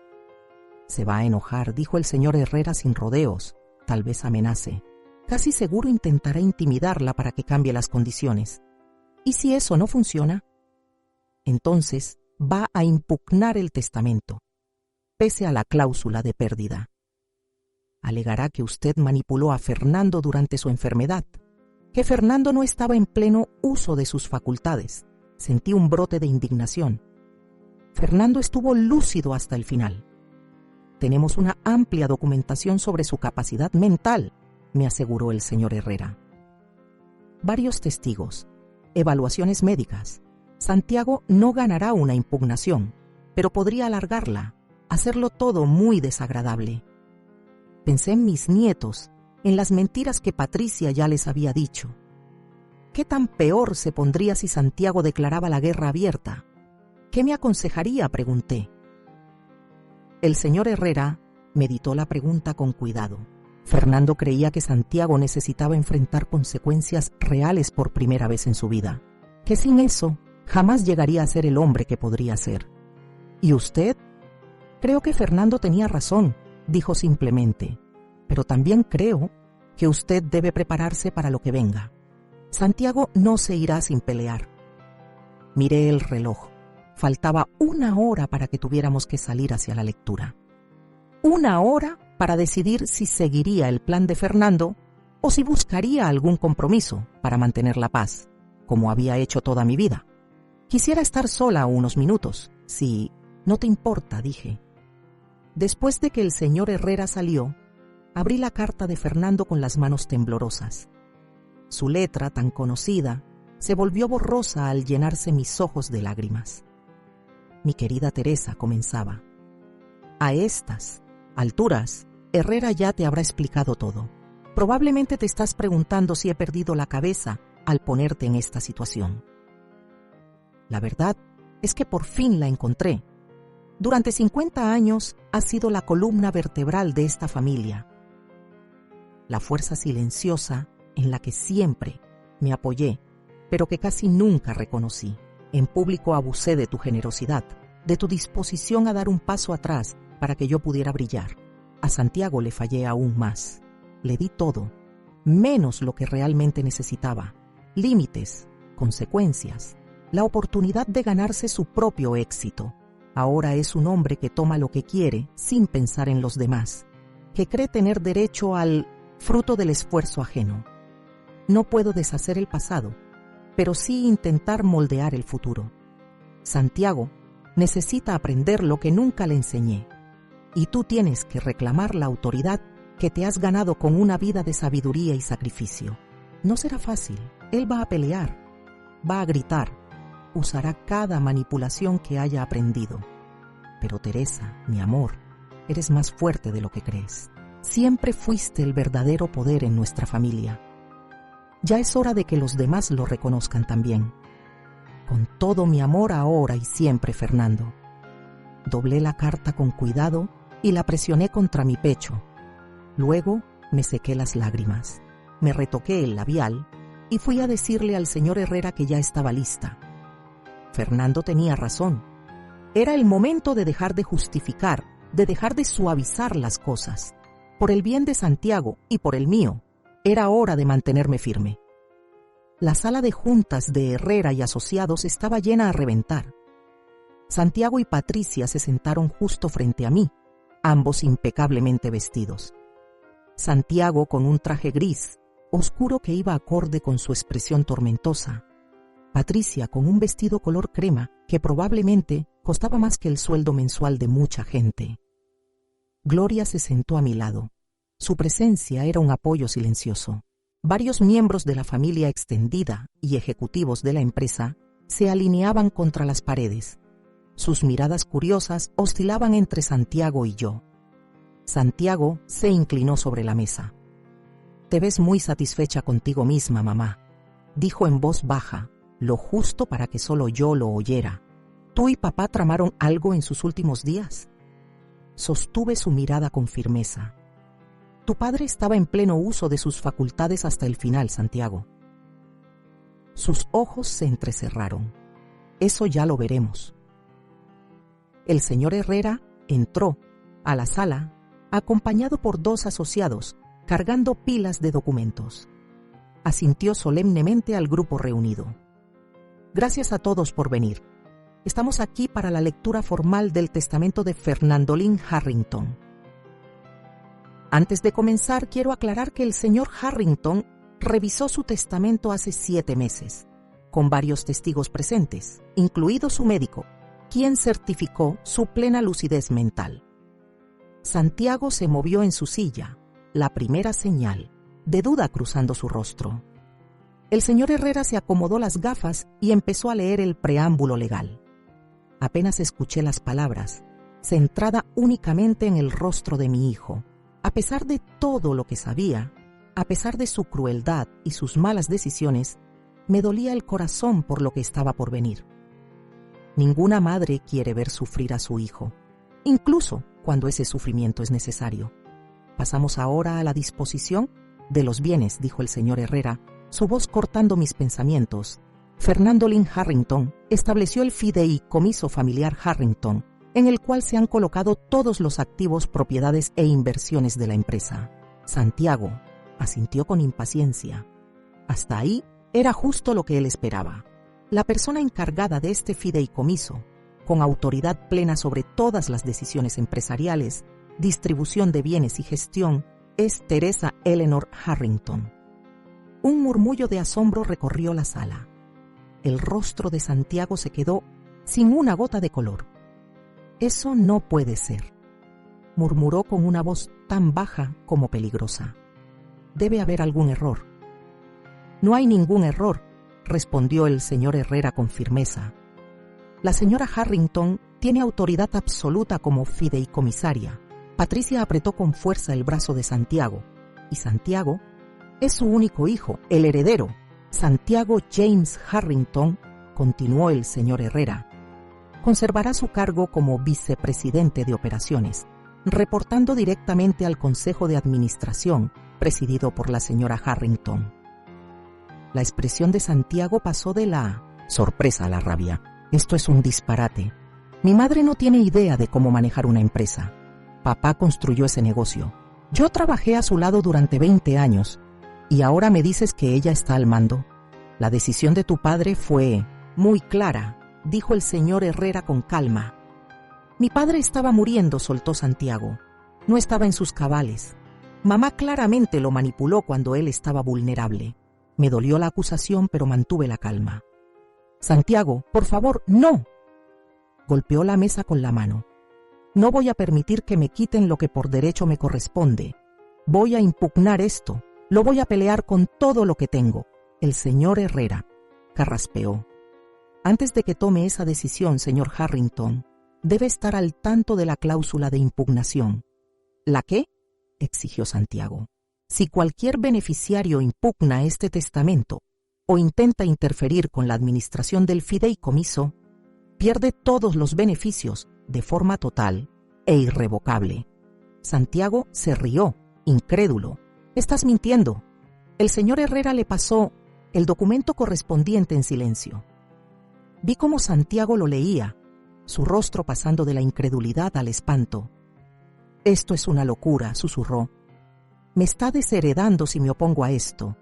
Se va a enojar, dijo el señor Herrera sin rodeos, tal vez amenace. Casi seguro intentará intimidarla para que cambie las condiciones. ¿Y si eso no funciona? Entonces va a impugnar el testamento, pese a la cláusula de pérdida. Alegará que usted manipuló a Fernando durante su enfermedad, que Fernando no estaba en pleno uso de sus facultades. Sentí un brote de indignación. Fernando estuvo lúcido hasta el final. Tenemos una amplia documentación sobre su capacidad mental, me aseguró el señor Herrera. Varios testigos, evaluaciones médicas. Santiago no ganará una impugnación, pero podría alargarla, hacerlo todo muy desagradable. Pensé en mis nietos, en las mentiras que Patricia ya les había dicho. ¿Qué tan peor se pondría si Santiago declaraba la guerra abierta? ¿Qué me aconsejaría?, pregunté. El señor Herrera meditó la pregunta con cuidado. Fernando creía que Santiago necesitaba enfrentar consecuencias reales por primera vez en su vida, que sin eso jamás llegaría a ser el hombre que podría ser. ¿Y usted? Creo que Fernando tenía razón, dijo simplemente, pero también creo que usted debe prepararse para lo que venga. Santiago no se irá sin pelear. Miré el reloj. Faltaba 1 hora para que tuviéramos que salir hacia la lectura. 1 hora para decidir si seguiría el plan de Fernando o si buscaría algún compromiso para mantener la paz, como había hecho toda mi vida. Quisiera estar sola unos minutos, si no te importa, dije. Después de que el señor Herrera salió, abrí la carta de Fernando con las manos temblorosas. Su letra, tan conocida, se volvió borrosa al llenarse mis ojos de lágrimas. Mi querida Teresa, comenzaba. A estas alturas, Herrera ya te habrá explicado todo. Probablemente te estás preguntando si he perdido la cabeza al ponerte en esta situación. La verdad es que por fin la encontré. Durante 50 años has sido la columna vertebral de esta familia. La fuerza silenciosa en la que siempre me apoyé, pero que casi nunca reconocí. En público abusé de tu generosidad, de tu disposición a dar un paso atrás para que yo pudiera brillar. A Santiago le fallé aún más. Le di todo, menos lo que realmente necesitaba. Límites, consecuencias, la oportunidad de ganarse su propio éxito. Ahora es un hombre que toma lo que quiere sin pensar en los demás, que cree tener derecho al fruto del esfuerzo ajeno. No puedo deshacer el pasado, pero sí intentar moldear el futuro. Santiago necesita aprender lo que nunca le enseñé, y tú tienes que reclamar la autoridad que te has ganado con una vida de sabiduría y sacrificio. No será fácil. Él va a pelear, va a gritar, usará cada manipulación que haya aprendido. Pero Teresa, mi amor, eres más fuerte de lo que crees. Siempre fuiste el verdadero poder en nuestra familia. Ya es hora de que los demás lo reconozcan también. Con todo mi amor ahora y siempre, Fernando. Doblé la carta con cuidado y la presioné contra mi pecho. Luego me sequé las lágrimas, me retoqué el labial y fui a decirle al señor Herrera que ya estaba lista. Fernando tenía razón. Era el momento de dejar de justificar, de dejar de suavizar las cosas. Por el bien de Santiago y por el mío, era hora de mantenerme firme. La sala de juntas de Herrera y Asociados estaba llena a reventar. Santiago y Patricia se sentaron justo frente a mí, ambos impecablemente vestidos. Santiago con un traje gris, oscuro que iba acorde con su expresión tormentosa. Patricia con un vestido color crema que probablemente costaba más que el sueldo mensual de mucha gente. Gloria se sentó a mi lado. Su presencia era un apoyo silencioso. Varios miembros de la familia extendida y ejecutivos de la empresa se alineaban contra las paredes. Sus miradas curiosas oscilaban entre Santiago y yo. Santiago se inclinó sobre la mesa. «Te ves muy satisfecha contigo misma, mamá», dijo en voz baja, lo justo para que solo yo lo oyera. «¿Tú y papá tramaron algo en sus últimos días?» Sostuve su mirada con firmeza. «Tu padre estaba en pleno uso de sus facultades hasta el final, Santiago». Sus ojos se entrecerraron. «Eso ya lo veremos». El señor Herrera entró a la sala acompañado por 2 asociados cargando pilas de documentos. Asintió solemnemente al grupo reunido. «Gracias a todos por venir. Estamos aquí para la lectura formal del testamento de Fernando Lynn Harrington. Antes de comenzar, quiero aclarar que el señor Harrington revisó su testamento hace 7 meses, con varios testigos presentes, incluido su médico, quien certificó su plena lucidez mental». Santiago se movió en su silla, la primera señal de duda cruzando su rostro. El señor Herrera se acomodó las gafas y empezó a leer el preámbulo legal. Apenas escuché las palabras, centrada únicamente en el rostro de mi hijo. A pesar de todo lo que sabía, a pesar de su crueldad y sus malas decisiones, me dolía el corazón por lo que estaba por venir. Ninguna madre quiere ver sufrir a su hijo, incluso cuando ese sufrimiento es necesario. «Pasamos ahora a la disposición de los bienes», dijo el señor Herrera, su voz cortando mis pensamientos. Fernando Lynn Harrington estableció el fideicomiso familiar Harrington, en el cual se han colocado todos los activos, propiedades e inversiones de la empresa. Santiago asintió con impaciencia. Hasta ahí era justo lo que él esperaba. La persona encargada de este fideicomiso, con autoridad plena sobre todas las decisiones empresariales, distribución de bienes y gestión, es Teresa Eleanor Harrington. Un murmullo de asombro recorrió la sala. El rostro de Santiago se quedó sin una gota de color. «Eso no puede ser», murmuró con una voz tan baja como peligrosa. «Debe haber algún error». «No hay ningún error», respondió el señor Herrera con firmeza. «La señora Harrington tiene autoridad absoluta como fideicomisaria». Patricia apretó con fuerza el brazo de Santiago, y Santiago es su único hijo, el heredero. Santiago James Harrington, continuó el señor Herrera, conservará su cargo como vicepresidente de operaciones, reportando directamente al Consejo de Administración, presidido por la señora Harrington. La expresión de Santiago pasó de la sorpresa a la rabia. «Esto es un disparate. Mi madre no tiene idea de cómo manejar una empresa. Papá construyó ese negocio. Yo trabajé a su lado durante 20 años y ahora me dices que ella está al mando. La decisión de tu padre fue muy clara», dijo el señor Herrera con calma. «Mi padre estaba muriendo», soltó Santiago. «No estaba en sus cabales. Mamá claramente lo manipuló cuando él estaba vulnerable». Me dolió la acusación, pero mantuve la calma. «Santiago, por favor, no». Golpeó la mesa con la mano. «No voy a permitir que me quiten lo que por derecho me corresponde. Voy a impugnar esto. Lo voy a pelear con todo lo que tengo. El señor Herrera carraspeó. Antes de que tome esa decisión, señor Harrington, debe estar al tanto de la cláusula de impugnación. ¿La qué?, exigió Santiago. Si cualquier beneficiario impugna este testamento o intenta interferir con la administración del fideicomiso, pierde todos los beneficios de forma total e irrevocable. Santiago se rió, incrédulo. «Estás mintiendo». El señor Herrera le pasó el documento correspondiente en silencio. Vi cómo Santiago lo leía, su rostro pasando de la incredulidad al espanto. «Esto es una locura», susurró. «Me está desheredando si me opongo a esto».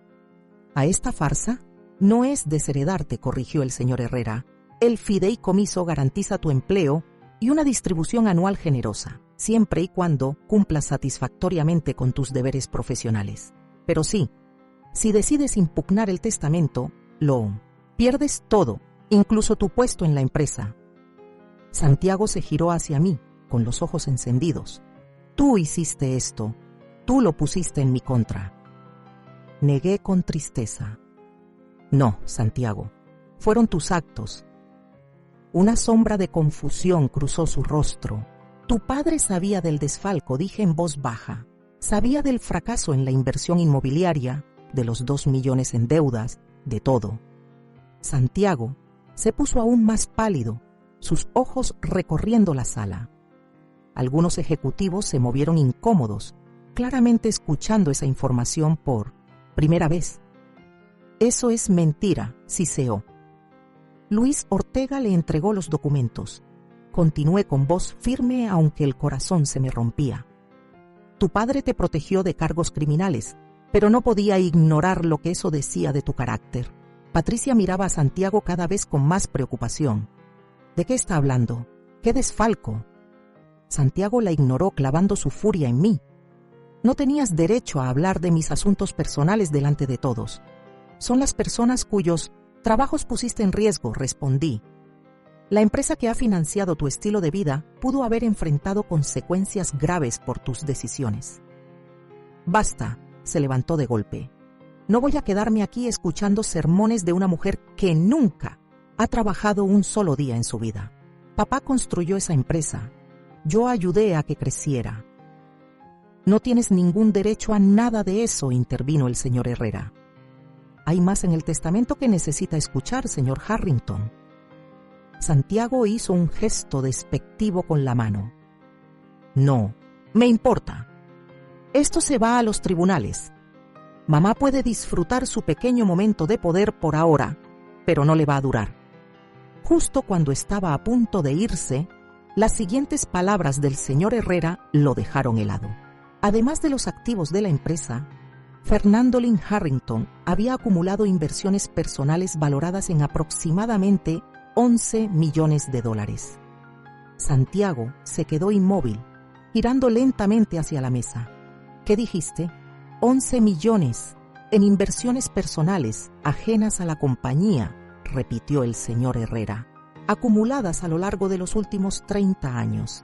«¿A esta farsa?» «No es desheredarte», corrigió el señor Herrera. «El fideicomiso garantiza tu empleo y una distribución anual generosa, siempre y cuando cumplas satisfactoriamente con tus deberes profesionales. Pero sí, si decides impugnar el testamento, lo pierdes todo, incluso tu puesto en la empresa». Santiago se giró hacia mí, con los ojos encendidos. «Tú hiciste esto. Tú lo pusiste en mi contra». Negué con tristeza. «No, Santiago, fueron tus actos». Una sombra de confusión cruzó su rostro. «Tu padre sabía del desfalco», dije en voz baja. «Sabía del fracaso en la inversión inmobiliaria, de los 2 millones en deudas, de todo». Santiago se puso aún más pálido, sus ojos recorriendo la sala. Algunos ejecutivos se movieron incómodos, claramente escuchando esa información por primera vez. «Eso es mentira», siseó. Luis Ortega le entregó los documentos. Continué con voz firme aunque el corazón se me rompía. «Tu padre te protegió de cargos criminales, pero no podía ignorar lo que eso decía de tu carácter». Patricia miraba a Santiago cada vez con más preocupación. «¿De qué está hablando? ¿Qué desfalco?» Santiago la ignoró clavando su furia en mí. «No tenías derecho a hablar de mis asuntos personales delante de todos. Son las personas cuyos trabajos pusiste en riesgo», respondí. «La empresa que ha financiado tu estilo de vida pudo haber enfrentado consecuencias graves por tus decisiones». «Basta», se levantó de golpe. «No voy a quedarme aquí escuchando sermones de una mujer que nunca ha trabajado un solo día en su vida. Papá construyó esa empresa. Yo ayudé a que creciera». «No tienes ningún derecho a nada de eso», intervino el señor Herrera. «Hay más en el testamento que necesita escuchar, señor Harrington». Santiago hizo un gesto despectivo con la mano. «No, me importa. Esto se va a los tribunales. Mamá puede disfrutar su pequeño momento de poder por ahora, pero no le va a durar». Justo cuando estaba a punto de irse, las siguientes palabras del señor Herrera lo dejaron helado. Además de los activos de la empresa, Fernando Lynn Harrington había acumulado inversiones personales valoradas en aproximadamente 11 millones de dólares. Santiago se quedó inmóvil, girando lentamente hacia la mesa. «¿Qué dijiste?» 11 millones en inversiones personales ajenas a la compañía», repitió el señor Herrera, «acumuladas a lo largo de los últimos 30 años».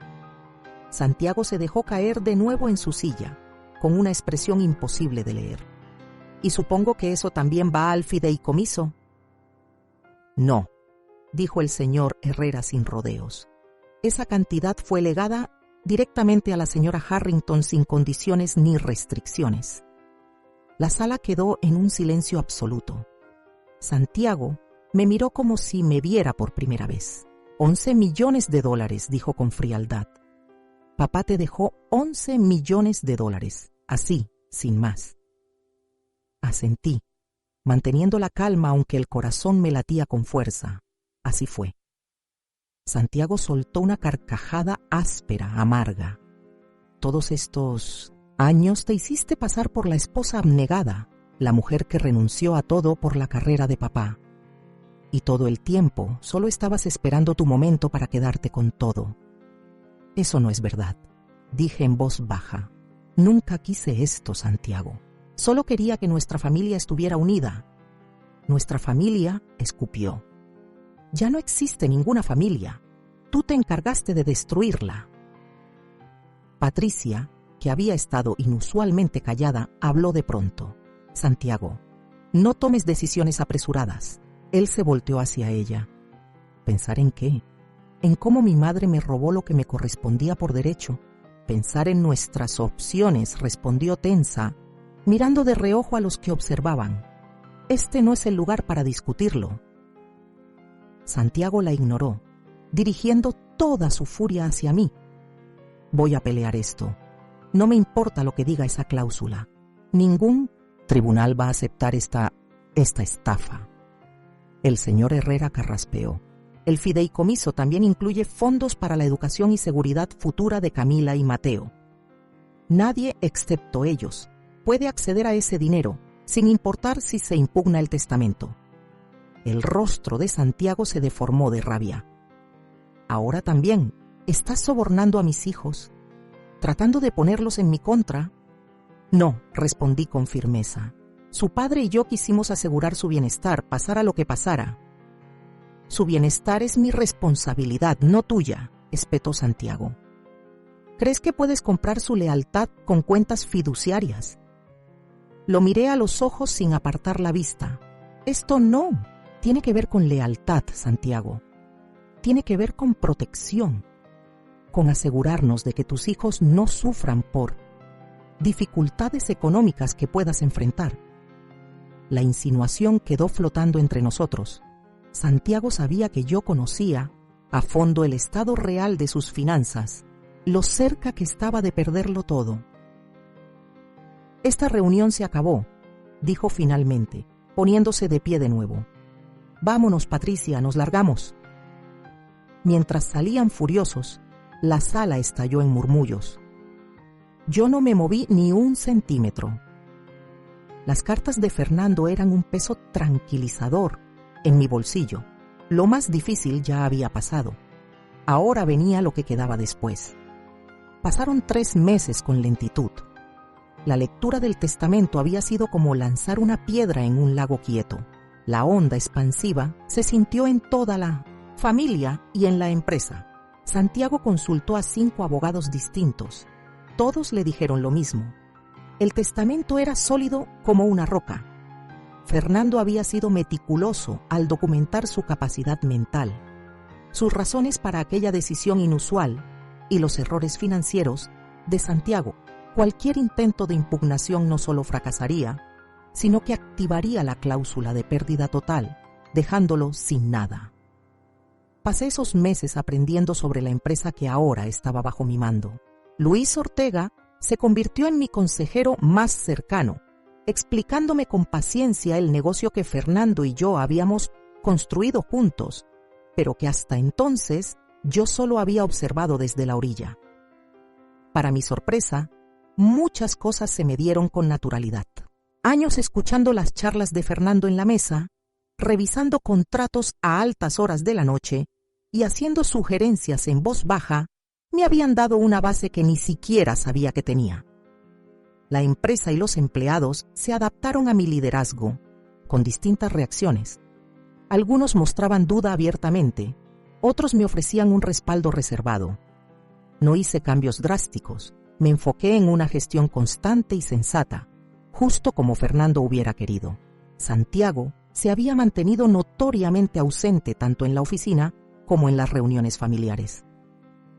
Santiago se dejó caer de nuevo en su silla, con una expresión imposible de leer. «¿Y supongo que eso también va al fideicomiso?» «No», dijo el señor Herrera sin rodeos. «Esa cantidad fue legada directamente a la señora Harrington sin condiciones ni restricciones». La sala quedó en un silencio absoluto. Santiago me miró como si me viera por primera vez. 11 millones de dólares, dijo con frialdad. Papá te dejó 11 millones de dólares, así, sin más. Asentí, manteniendo la calma aunque el corazón me latía con fuerza. Así fue. Santiago soltó una carcajada áspera, amarga. Todos estos años te hiciste pasar por la esposa abnegada, la mujer que renunció a todo por la carrera de papá. Y todo el tiempo solo estabas esperando tu momento para quedarte con todo. Eso no es verdad, dije en voz baja. Nunca quise esto, Santiago. Solo quería que nuestra familia estuviera unida. Nuestra familia, escupió. Ya no existe ninguna familia. Tú te encargaste de destruirla. Patricia, que que había estado inusualmente callada, habló de pronto. Santiago, no tomes decisiones apresuradas. Él se volteó hacia ella. ¿Pensar en qué? En cómo mi madre me robó lo que me correspondía por derecho. Pensar en nuestras opciones, respondió tensa, mirando de reojo a los que observaban. Este no es el lugar para discutirlo. Santiago la ignoró, dirigiendo toda su furia hacia mí. Voy a pelear esto. No me importa lo que diga esa cláusula. Ningún tribunal va a aceptar esta estafa. El señor Herrera carraspeó. El fideicomiso también incluye fondos para la educación y seguridad futura de Camila y Mateo. Nadie, excepto ellos, puede acceder a ese dinero, sin importar si se impugna el testamento. El rostro de Santiago se deformó de rabia. Ahora también, ¿estás sobornando a mis hijos? ¿Tratando de ponerlos en mi contra? No, respondí con firmeza. Su padre y yo quisimos asegurar su bienestar, pasara lo que pasara. Su bienestar es mi responsabilidad, no tuya, espetó Santiago. ¿Crees que puedes comprar su lealtad con cuentas fiduciarias? Lo miré a los ojos sin apartar la vista. Esto no tiene que ver con lealtad, Santiago. Tiene que ver con protección, con asegurarnos de que tus hijos no sufran por dificultades económicas que puedas enfrentar. La insinuación quedó flotando entre nosotros. Santiago sabía que yo conocía a fondo el estado real de sus finanzas, lo cerca que estaba de perderlo todo. Esta reunión se acabó, dijo finalmente, poniéndose de pie de nuevo. Vámonos, Patricia, nos largamos. Mientras salían furiosos, la sala estalló en murmullos. Yo no me moví ni un centímetro. Las cartas de Fernando eran un peso tranquilizador en mi bolsillo. Lo más difícil ya había pasado. Ahora venía lo que quedaba después. Pasaron 3 meses con lentitud. La lectura del testamento había sido como lanzar una piedra en un lago quieto. La onda expansiva se sintió en toda la familia y en la empresa. Santiago consultó a 5 abogados distintos. Todos le dijeron lo mismo. El testamento era sólido como una roca. Fernando había sido meticuloso al documentar su capacidad mental, sus razones para aquella decisión inusual y los errores financieros de Santiago. Cualquier intento de impugnación no solo fracasaría, sino que activaría la cláusula de pérdida total, dejándolo sin nada. Pasé esos meses aprendiendo sobre la empresa que ahora estaba bajo mi mando. Luis Ortega se convirtió en mi consejero más cercano, explicándome con paciencia el negocio que Fernando y yo habíamos construido juntos, pero que hasta entonces yo solo había observado desde la orilla. Para mi sorpresa, muchas cosas se me dieron con naturalidad. Años escuchando las charlas de Fernando en la mesa, revisando contratos a altas horas de la noche y haciendo sugerencias en voz baja, me habían dado una base que ni siquiera sabía que tenía. La empresa y los empleados se adaptaron a mi liderazgo, con distintas reacciones. Algunos mostraban duda abiertamente, otros me ofrecían un respaldo reservado. No hice cambios drásticos, me enfoqué en una gestión constante y sensata, justo como Fernando hubiera querido. Santiago se había mantenido notoriamente ausente tanto en la oficina como en las reuniones familiares.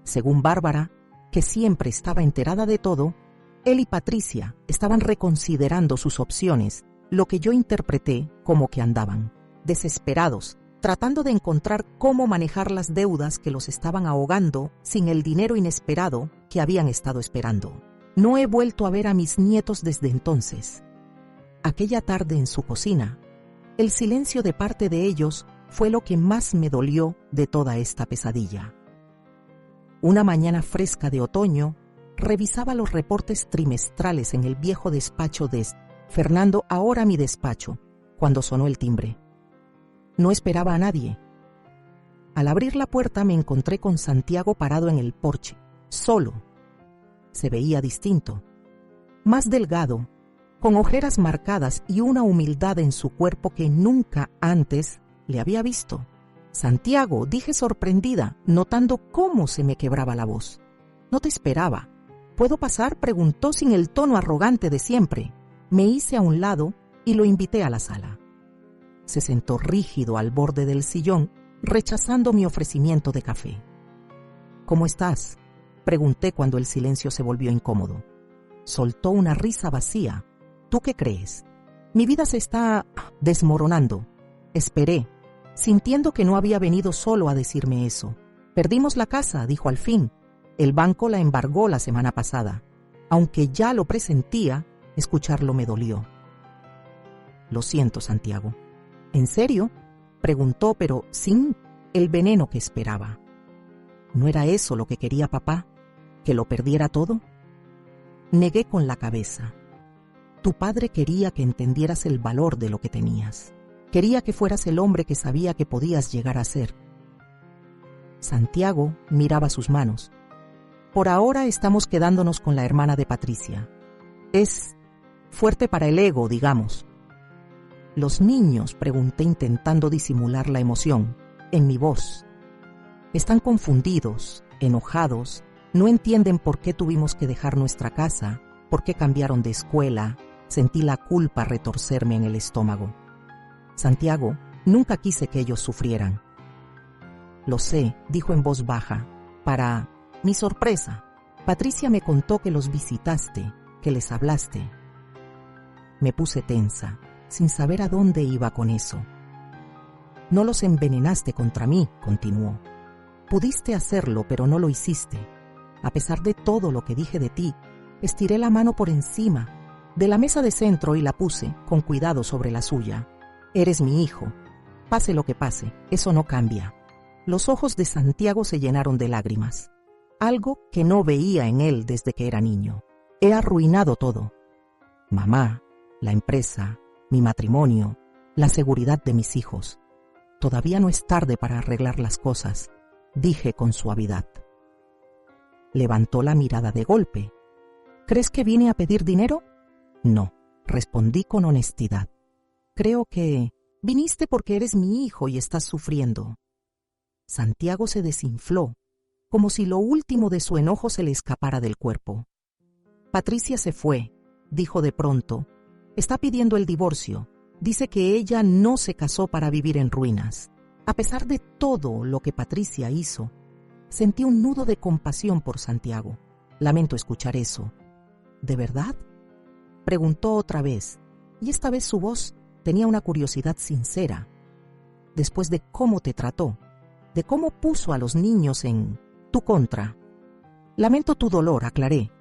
Según Bárbara, que siempre estaba enterada de todo, él y Patricia estaban reconsiderando sus opciones, lo que yo interpreté como que andaban desesperados, tratando de encontrar cómo manejar las deudas que los estaban ahogando sin el dinero inesperado que habían estado esperando. No he vuelto a ver a mis nietos desde entonces. Aquella tarde en su cocina, el silencio de parte de ellos fue lo que más me dolió de toda esta pesadilla. Una mañana fresca de otoño, revisaba los reportes trimestrales en el viejo despacho de Fernando, ahora mi despacho, cuando sonó el timbre. No esperaba a nadie. Al abrir la puerta me encontré con Santiago parado en el porche, solo. Se veía distinto, más delgado, con ojeras marcadas y una humildad en su cuerpo que nunca antes le había visto. Santiago, dije sorprendida, notando cómo se me quebraba la voz. No te esperaba. ¿Puedo pasar?, preguntó sin el tono arrogante de siempre. Me hice a un lado y lo invité a la sala. Se sentó rígido al borde del sillón, rechazando mi ofrecimiento de café. ¿Cómo estás?, pregunté cuando el silencio se volvió incómodo. Soltó una risa vacía. ¿Tú qué crees? Mi vida se está desmoronando. Esperé, sintiendo que no había venido solo a decirme eso. Perdimos la casa, dijo al fin. El banco la embargó la semana pasada. Aunque ya lo presentía, escucharlo me dolió. Lo siento, Santiago. ¿En serio?, preguntó, pero sin el veneno que esperaba. ¿No era eso lo que quería papá? ¿Que lo perdiera todo? Negué con la cabeza. Tu padre quería que entendieras el valor de lo que tenías. Quería que fueras el hombre que sabía que podías llegar a ser. Santiago miraba sus manos. Por ahora estamos quedándonos con la hermana de Patricia. Es fuerte para el ego, digamos. ¿Los niños?, pregunté intentando disimular la emoción en mi voz. Están confundidos, enojados, no entienden por qué tuvimos que dejar nuestra casa, por qué cambiaron de escuela. Sentí la culpa retorcerme en el estómago. Santiago, nunca quise que ellos sufrieran. Lo sé, dijo en voz baja. Para mi sorpresa, Patricia me contó que los visitaste, que les hablaste. Me puse tensa, sin saber a dónde iba con eso. No los envenenaste contra mí, continuó. Pudiste hacerlo, pero no lo hiciste. A pesar de todo lo que dije de ti, estiré la mano por encima de la mesa de centro y la puse con cuidado sobre la suya. Eres mi hijo. Pase lo que pase, eso no cambia. Los ojos de Santiago se llenaron de lágrimas. Algo que no veía en él desde que era niño. He arruinado todo. Mamá, la empresa, mi matrimonio, la seguridad de mis hijos. Todavía no es tarde para arreglar las cosas, dije con suavidad. Levantó la mirada de golpe. ¿Crees que vine a pedir dinero? No, respondí con honestidad. Creo que viniste porque eres mi hijo y estás sufriendo. Santiago se desinfló, como si lo último de su enojo se le escapara del cuerpo. Patricia se fue, dijo de pronto. Está pidiendo el divorcio. Dice que ella no se casó para vivir en ruinas. A pesar de todo lo que Patricia hizo, sentí un nudo de compasión por Santiago. Lamento escuchar eso. ¿De verdad?, preguntó otra vez, y esta vez su voz tenía una curiosidad sincera. Después de cómo te trató, de cómo puso a los niños en tu contra. Lamento tu dolor, aclaré,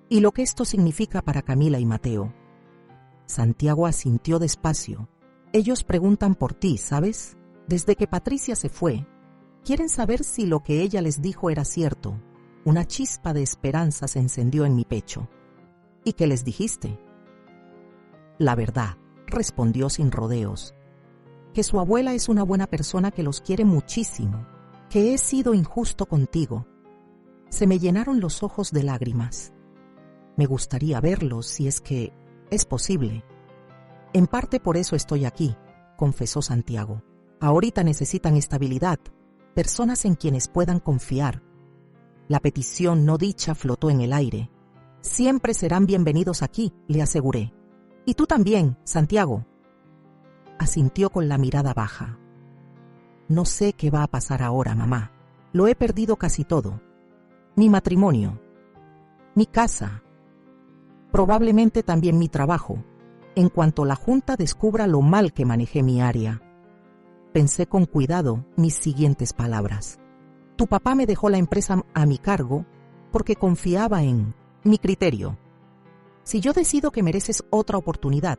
y lo que esto significa para Camila y Mateo. Santiago asintió despacio. Ellos preguntan por ti, ¿sabes? Desde que Patricia se fue, quieren saber si lo que ella les dijo era cierto. Una chispa de esperanza se encendió en mi pecho. ¿Y qué les dijiste? La verdad, respondió sin rodeos. Que su abuela es una buena persona que los quiere muchísimo. Que he sido injusto contigo. Se me llenaron los ojos de lágrimas. Me gustaría verlos si es que es posible. En parte por eso estoy aquí, confesó Santiago. Ahorita necesitan estabilidad, personas en quienes puedan confiar. La petición no dicha flotó en el aire. Siempre serán bienvenidos aquí, le aseguré. Y tú también, Santiago. Asintió con la mirada baja. No sé qué va a pasar ahora, mamá. Lo he perdido casi todo. Mi matrimonio, mi casa, probablemente también mi trabajo, en cuanto la Junta descubra lo mal que manejé mi área. Pensé con cuidado mis siguientes palabras. Tu papá me dejó la empresa a mi cargo porque confiaba en mi criterio. Si yo decido que mereces otra oportunidad,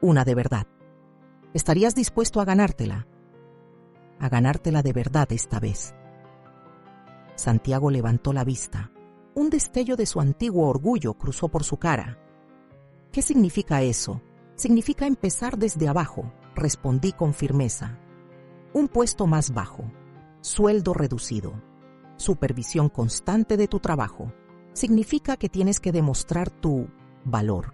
una de verdad, ¿estarías dispuesto a ganártela? A ganártela de verdad esta vez. Santiago levantó la vista. Un destello de su antiguo orgullo cruzó por su cara. ¿Qué significa eso? Significa empezar desde abajo, respondí con firmeza. Un puesto más bajo, sueldo reducido, supervisión constante de tu trabajo. Significa que tienes que demostrar tu valor.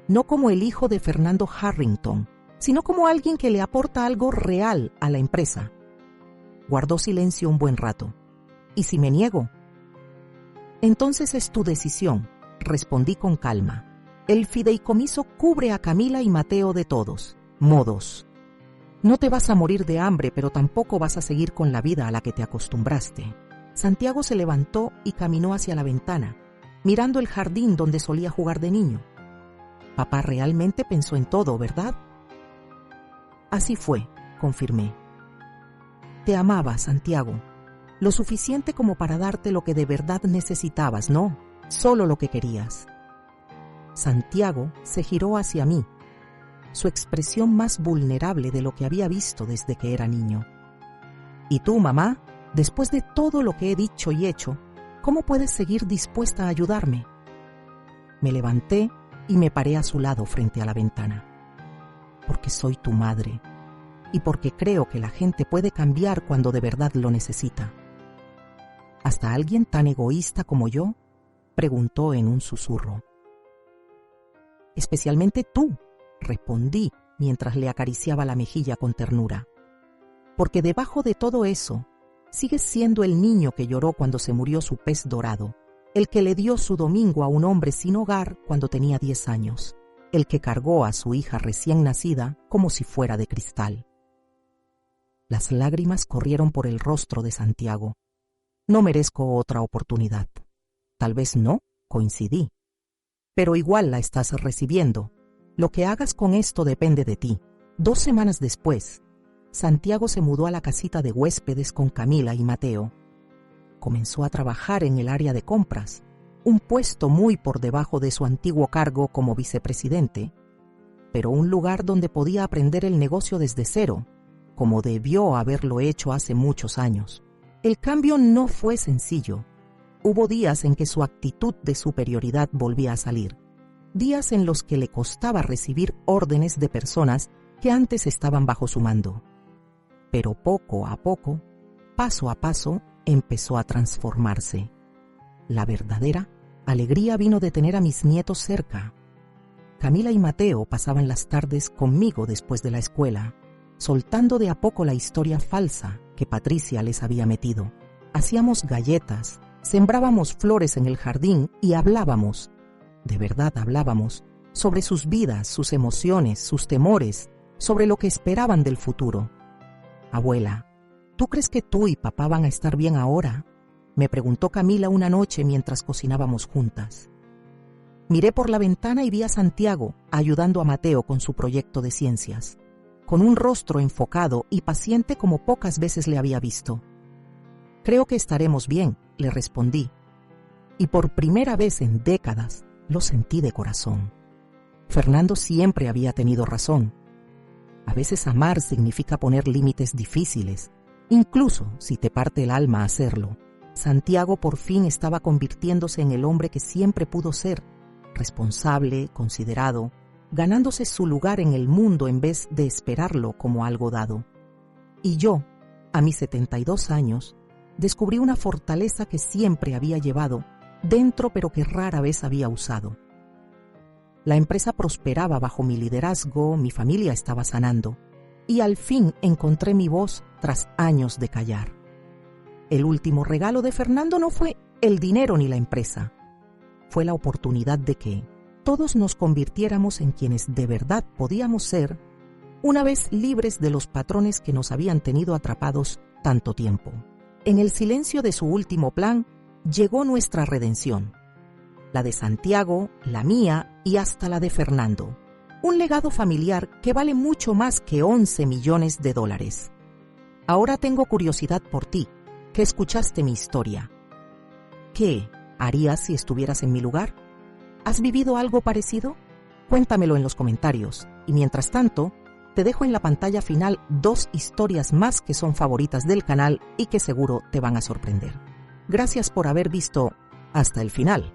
No como el hijo de Fernando Harrington, sino como alguien que le aporta algo real a la empresa. Guardó silencio un buen rato. ¿Y si me niego? Entonces es tu decisión, respondí con calma. El fideicomiso cubre a Camila y Mateo de todos modos. No te vas a morir de hambre, pero tampoco vas a seguir con la vida a la que te acostumbraste. Santiago se levantó y caminó hacia la ventana, mirando el jardín donde solía jugar de niño. Papá realmente pensó en todo, ¿verdad? Así fue, confirmé. Te amaba, Santiago, lo suficiente como para darte lo que de verdad necesitabas, no, solo lo que querías. Santiago se giró hacia mí, su expresión más vulnerable de lo que había visto desde que era niño. ¿Y tú, mamá? Después de todo lo que he dicho y hecho, ¿cómo puedes seguir dispuesta a ayudarme? Me levanté y me paré a su lado frente a la ventana. Porque soy tu madre y porque creo que la gente puede cambiar cuando de verdad lo necesita. ¿Hasta alguien tan egoísta como yo? Preguntó en un susurro. Especialmente tú, respondí mientras le acariciaba la mejilla con ternura. Porque debajo de todo eso, sigues siendo el niño que lloró cuando se murió su pez dorado, el que le dio su domingo a un hombre sin hogar cuando tenía 10 años, el que cargó a su hija recién nacida como si fuera de cristal. Las lágrimas corrieron por el rostro de Santiago. No merezco otra oportunidad. Tal vez no, coincidí. Pero igual la estás recibiendo. Lo que hagas con esto depende de ti. 2 semanas después, Santiago se mudó a la casita de huéspedes con Camila y Mateo. Comenzó a trabajar en el área de compras, un puesto muy por debajo de su antiguo cargo como vicepresidente, pero un lugar donde podía aprender el negocio desde cero, como debió haberlo hecho hace muchos años. El cambio no fue sencillo. Hubo días en que su actitud de superioridad volvía a salir, días en los que le costaba recibir órdenes de personas que antes estaban bajo su mando. Pero poco a poco, paso a paso, empezó a transformarse. La verdadera alegría vino de tener a mis nietos cerca. Camila y Mateo pasaban las tardes conmigo después de la escuela, soltando de a poco la historia falsa que Patricia les había metido. Hacíamos galletas, sembrábamos flores en el jardín y hablábamos, de verdad hablábamos, sobre sus vidas, sus emociones, sus temores, sobre lo que esperaban del futuro. Abuela, ¿tú crees que tú y papá van a estar bien ahora?, me preguntó Camila una noche mientras cocinábamos juntas. Miré por la ventana y vi a Santiago ayudando a Mateo con su proyecto de ciencias, con un rostro enfocado y paciente como pocas veces le había visto. Creo que estaremos bien, le respondí, y por primera vez en décadas lo sentí de corazón. Fernando siempre había tenido razón. A veces amar significa poner límites difíciles, incluso si te parte el alma hacerlo. Santiago por fin estaba convirtiéndose en el hombre que siempre pudo ser, responsable, considerado, ganándose su lugar en el mundo en vez de esperarlo como algo dado. Y yo, a mis 72 años, descubrí una fortaleza que siempre había llevado dentro pero que rara vez había usado. La empresa prosperaba bajo mi liderazgo, mi familia estaba sanando, y al fin encontré mi voz tras años de callar. El último regalo de Fernando no fue el dinero ni la empresa, fue la oportunidad de que todos nos convirtiéramos en quienes de verdad podíamos ser, una vez libres de los patrones que nos habían tenido atrapados tanto tiempo. En el silencio de su último plan, llegó nuestra redención. La de Santiago, la mía y hasta la de Fernando. Un legado familiar que vale mucho más que 11 millones de dólares. Ahora tengo curiosidad por ti, que escuchaste mi historia. ¿Qué harías si estuvieras en mi lugar? ¿Has vivido algo parecido? Cuéntamelo en los comentarios. Y mientras tanto, te dejo en la pantalla final 2 historias más que son favoritas del canal y que seguro te van a sorprender. Gracias por haber visto hasta el final.